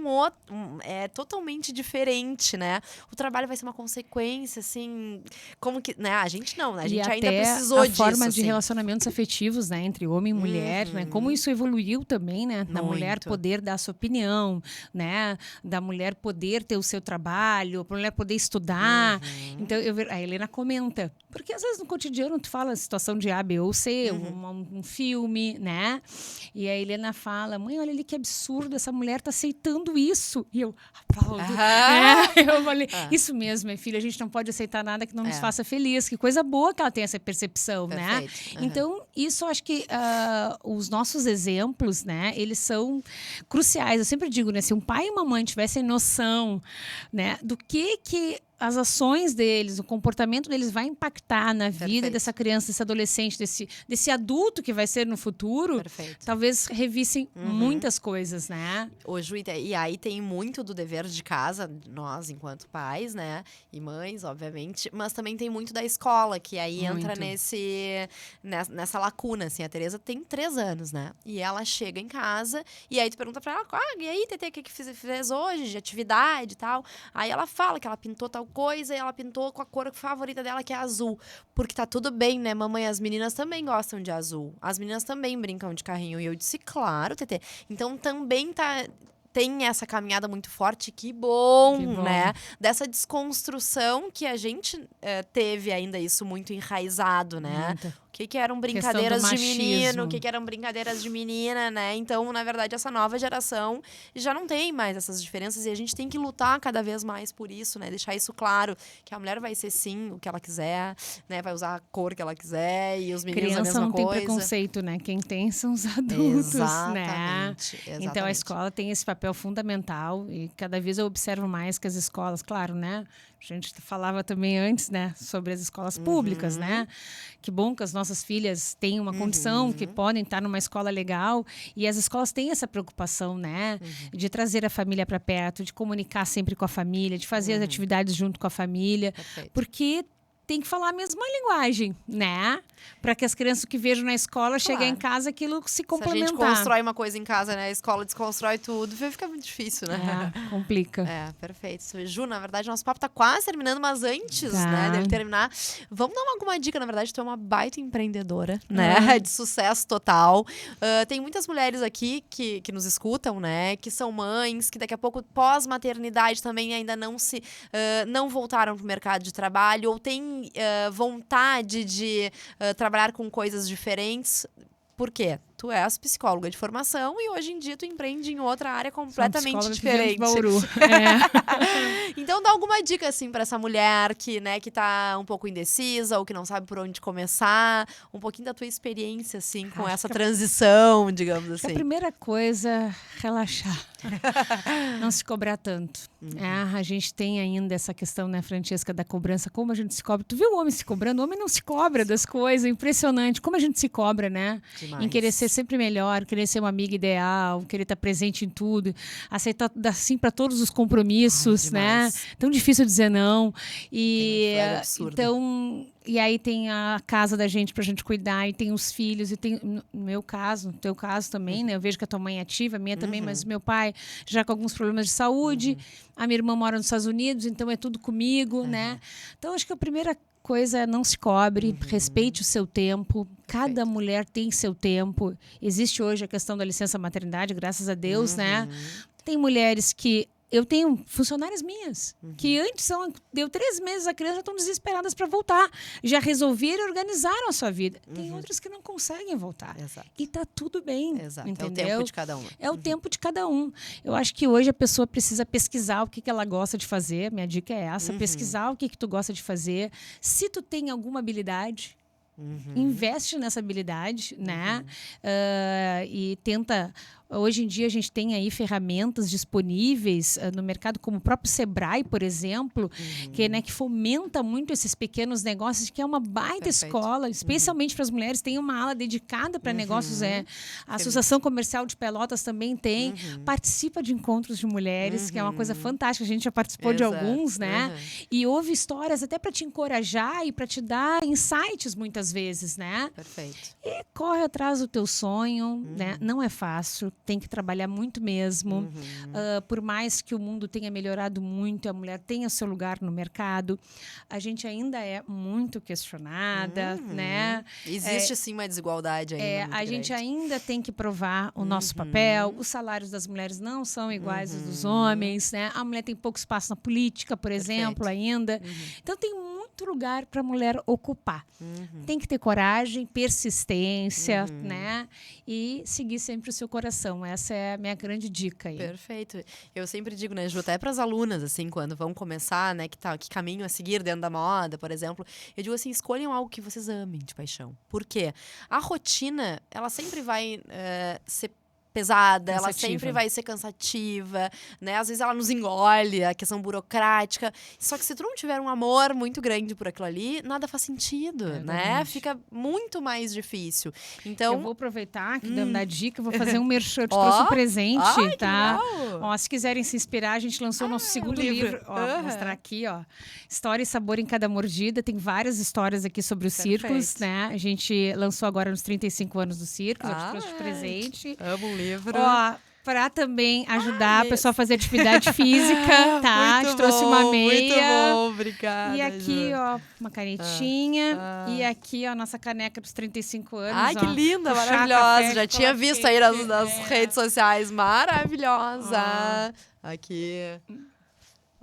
Speaker 1: é totalmente diferente, né? O trabalho vai ser uma consequência, assim, como que, né? A gente não, né? A gente ainda precisou disso.
Speaker 2: A forma de relacionamentos afetivos, né? Entre homem e mulher, né? Como isso evoluiu também, né? Da mulher poder dar a sua opinião, né? Da mulher poder ter o seu trabalho, da mulher poder estudar. Então, a Helena comenta. Porque às vezes no cotidiano tu fala a situação de A, B ou C, um filme, né? E a Helena fala, mãe, olha ali que absurdo, essa mulher tá aceitando isso. E eu aplaudo. Eu falei, isso mesmo, minha filha, a gente não pode aceitar nada que não nos faça feliz. Que coisa boa que ela tem essa percepção, né? Então, isso eu acho que os nossos exemplos, né? Eles são cruciais. Eu sempre digo, né? Se um pai e uma mãe tivessem noção, né? Do que as ações deles, o comportamento deles vai impactar na vida dessa criança, desse adolescente, desse adulto que vai ser no futuro, talvez revissem muitas coisas, né?
Speaker 1: Ô, Ju, e aí tem muito do dever de casa, nós enquanto pais, né? E mães, obviamente, mas também tem muito da escola, que aí entra nessa lacuna, assim. A Tereza tem 3 anos, né? E ela chega em casa, e aí tu pergunta pra ela, e aí, Tetê, o que fez hoje de atividade e tal? Aí ela fala que ela pintou tal coisa e ela pintou com a cor favorita dela, que é azul. Porque tá tudo bem, né, mamãe? As meninas também gostam de azul. As meninas também brincam de carrinho. E eu disse, claro, Tetê. Então também tem essa caminhada muito forte, que bom, né? Dessa desconstrução que a gente teve ainda isso muito enraizado, né? O que eram brincadeiras de menino, o que eram brincadeiras de menina, né? Então, na verdade, essa nova geração já não tem mais essas diferenças e a gente tem que lutar cada vez mais por isso, né? Deixar isso claro, que a mulher vai ser, sim, o que ela quiser, né? Vai usar a cor que ela quiser e os meninos a mesma coisa.
Speaker 2: Criança não tem preconceito, né? Quem tem são os adultos, né?
Speaker 1: Exatamente.
Speaker 2: Então, a escola tem esse papel fundamental e cada vez eu observo mais que as escolas, claro, né? A gente falava também antes, né, sobre as escolas públicas, né? Que bom que as nossas filhas têm uma condição, que podem estar numa escola legal. E as escolas têm essa preocupação, né? De trazer a família para perto, de comunicar sempre com a família, de fazer as atividades junto com a família. Porque tem que falar a mesma linguagem, né? Para que as crianças que vejam na escola, chegar em casa, aquilo se complementar.
Speaker 1: Se a gente constrói uma coisa em casa, né? A escola desconstrói tudo, fica muito difícil, né?
Speaker 2: Complica.
Speaker 1: Perfeito. Ju, na verdade, nosso papo tá quase terminando, mas antes, né, dele terminar, vamos dar alguma dica, na verdade, tu é uma baita empreendedora, né? De sucesso total. Tem muitas mulheres aqui que nos escutam, né? Que são mães, que daqui a pouco, pós-maternidade, também ainda não voltaram pro mercado de trabalho, ou têm vontade de trabalhar com coisas diferentes. Por quê? tu és psicóloga de formação e hoje em dia tu empreende em outra área completamente diferente.
Speaker 2: Bauru.
Speaker 1: Então dá alguma dica, assim, pra essa mulher que, né, que tá um pouco indecisa ou que não sabe por onde começar, um pouquinho da tua experiência, assim, com essa transição, digamos assim.
Speaker 2: A primeira coisa, relaxar. Não se cobrar tanto. A gente tem ainda essa questão, né, Francesca, da cobrança. Como a gente se cobra? Tu viu o homem se cobrando? O homem não se cobra das coisas. Impressionante. Como a gente se cobra, né?
Speaker 1: Demais.
Speaker 2: Em querer ser sempre melhor, querer ser uma amiga ideal, querer estar presente em tudo, aceitar dar sim para todos os compromissos, né? Tão difícil dizer não. E então, e aí tem a casa da gente pra gente cuidar, e tem os filhos, e tem, no meu caso, no teu caso também, né? Eu vejo que a tua mãe é ativa, a minha também, mas meu pai já com alguns problemas de saúde, a minha irmã mora nos Estados Unidos, então é tudo comigo, né? Então, acho que a primeira coisa é não se cobre, respeite o seu tempo. Cada mulher tem seu tempo. Existe hoje a questão da licença maternidade, graças a Deus, né? Tem mulheres que... Eu tenho funcionárias minhas que antes deu 3 meses, a criança já estão desesperadas para voltar. Já resolveram e organizaram a sua vida. Tem outras que não conseguem voltar.
Speaker 1: Exato.
Speaker 2: E tá tudo bem.
Speaker 1: Exato.
Speaker 2: Entendeu?
Speaker 1: É o tempo de cada um.
Speaker 2: É o tempo de cada um. Eu acho que hoje a pessoa precisa pesquisar o que ela gosta de fazer. Minha dica é essa. Pesquisar o que tu gosta de fazer. Se tu tem alguma habilidade... investe nessa habilidade, né? E tenta... Hoje em dia a gente tem aí ferramentas disponíveis no mercado, como o próprio Sebrae, por exemplo, que fomenta muito esses pequenos negócios, que é uma baita escola, especialmente para as mulheres. Tem uma ala dedicada para negócios. A Associação Comercial de Pelotas também tem. Participa de encontros de mulheres, que é uma coisa fantástica. A gente já participou de alguns, né? E ouve histórias até para te encorajar e para te dar insights muitas vezes, né?
Speaker 1: Perfeito.
Speaker 2: E corre atrás do teu sonho, né? Não é fácil. Tem que trabalhar muito mesmo. Por mais que o mundo tenha melhorado muito, a mulher tenha seu lugar no mercado, a gente ainda é muito questionada, né?
Speaker 1: Existe, sim, uma desigualdade ainda
Speaker 2: a gente ainda tem que provar o nosso papel. Os salários das mulheres não são iguais aos dos homens, né? A mulher tem pouco espaço na política, por exemplo, ainda. Então, tem muito lugar para a mulher ocupar. Tem que ter coragem, persistência, né? E seguir sempre o seu coração. Essa é a minha grande dica aí.
Speaker 1: Perfeito. Eu sempre digo, né, Ju, até para as alunas, assim, quando vão começar, né, que caminho a seguir dentro da moda, por exemplo, eu digo assim, escolham algo que vocês amem de paixão. Por quê? A rotina, ela sempre vai ser pesada, ela sempre vai ser cansativa, né? Às vezes ela nos engole, a questão burocrática. Só que se tu não tiver um amor muito grande por aquilo ali, nada faz sentido, né? Fica muito mais difícil. Então,
Speaker 2: eu vou aproveitar que dando a dica, vou fazer um merchan, eu te trouxe um presente, tá? Ó, se quiserem se inspirar, a gente lançou nosso segundo livro. Ó, vou mostrar aqui, ó. História e sabor em cada mordida. Tem várias histórias aqui sobre os círculos, né? A gente lançou agora nos 35 anos do círculo. Eu te trouxe de presente.
Speaker 1: Amo um livro.
Speaker 2: Ó, para também ajudar a pessoa a fazer atividade física, tá?
Speaker 1: Muito
Speaker 2: te trouxe uma meia.
Speaker 1: Muito bom, obrigada.
Speaker 2: E aqui, ó, uma canetinha. E aqui, ó, nossa caneca dos 35 anos.
Speaker 1: Ai, que linda, maravilhosa. Já tinha visto aí nas redes sociais. Maravilhosa. Aqui.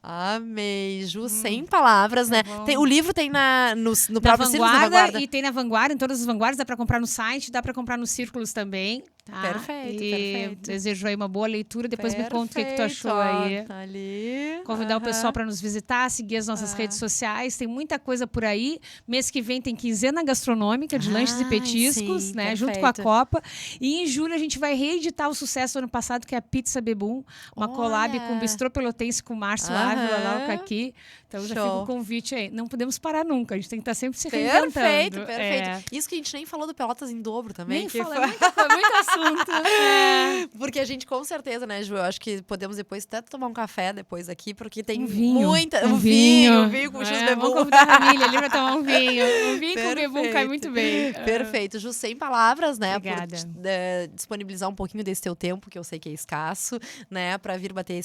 Speaker 1: Amei, Ju, sem palavras, né? O livro tem no próprio Círculos da Vanguarda.
Speaker 2: E tem na Vanguarda, em todas as Vanguardas, dá pra comprar no site, dá pra comprar nos Círculos também. Tá?
Speaker 1: Perfeito.
Speaker 2: Desejo aí uma boa leitura, depois me conta o que tu achou aí.
Speaker 1: Tá ali.
Speaker 2: Convidar o pessoal para nos visitar, seguir as nossas redes sociais, tem muita coisa por aí. Mês que vem tem quinzena gastronômica de lanches e petiscos,
Speaker 1: sim,
Speaker 2: né? Junto com a Copa. E em julho a gente vai reeditar o sucesso do ano passado, que é a Pizza Bebum, uma collab com o Bistrô Pelotense, com o Márcio Ávila, lá o Caqui. Então já fica o convite aí. Não podemos parar nunca, a gente tem que estar sempre se reinventando.
Speaker 1: Perfeito. Isso que a gente nem falou do Pelotas em Dobro também.
Speaker 2: Muito assunto.
Speaker 1: Porque a gente, com certeza, né, Ju? Eu acho que podemos depois até tomar um café depois aqui, porque tem muita... Um vinho com X-Bebum.
Speaker 2: Vamos convidar a família ali pra tomar um vinho. Um vinho com Bebum cai muito bem.
Speaker 1: Perfeito. Ju, sem palavras, né?
Speaker 2: Obrigada.
Speaker 1: Por disponibilizar um pouquinho desse teu tempo, que eu sei que é escasso, né? Pra vir bater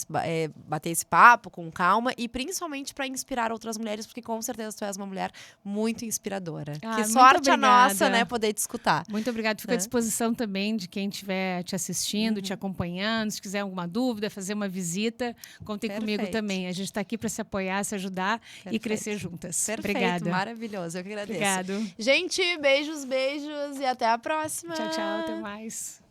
Speaker 1: esse papo com calma e principalmente pra inspirar outras mulheres, porque com certeza tu és uma mulher muito inspiradora.
Speaker 2: Ah,
Speaker 1: Que
Speaker 2: muito
Speaker 1: sorte a
Speaker 2: obrigada.
Speaker 1: nossa, né, poder te escutar.
Speaker 2: Muito obrigada. Fico à disposição também de quem estiver te assistindo, te acompanhando. Se quiser alguma dúvida, fazer uma visita, contem comigo
Speaker 1: Perfeito.
Speaker 2: também. A gente está aqui para se apoiar, se ajudar e
Speaker 1: Perfeito.
Speaker 2: crescer juntas.
Speaker 1: Perfeito,
Speaker 2: Obrigada.
Speaker 1: maravilhoso. Eu que agradeço.
Speaker 2: Obrigado.
Speaker 1: Gente, beijos, beijos e até a próxima.
Speaker 2: Tchau, tchau. Até mais.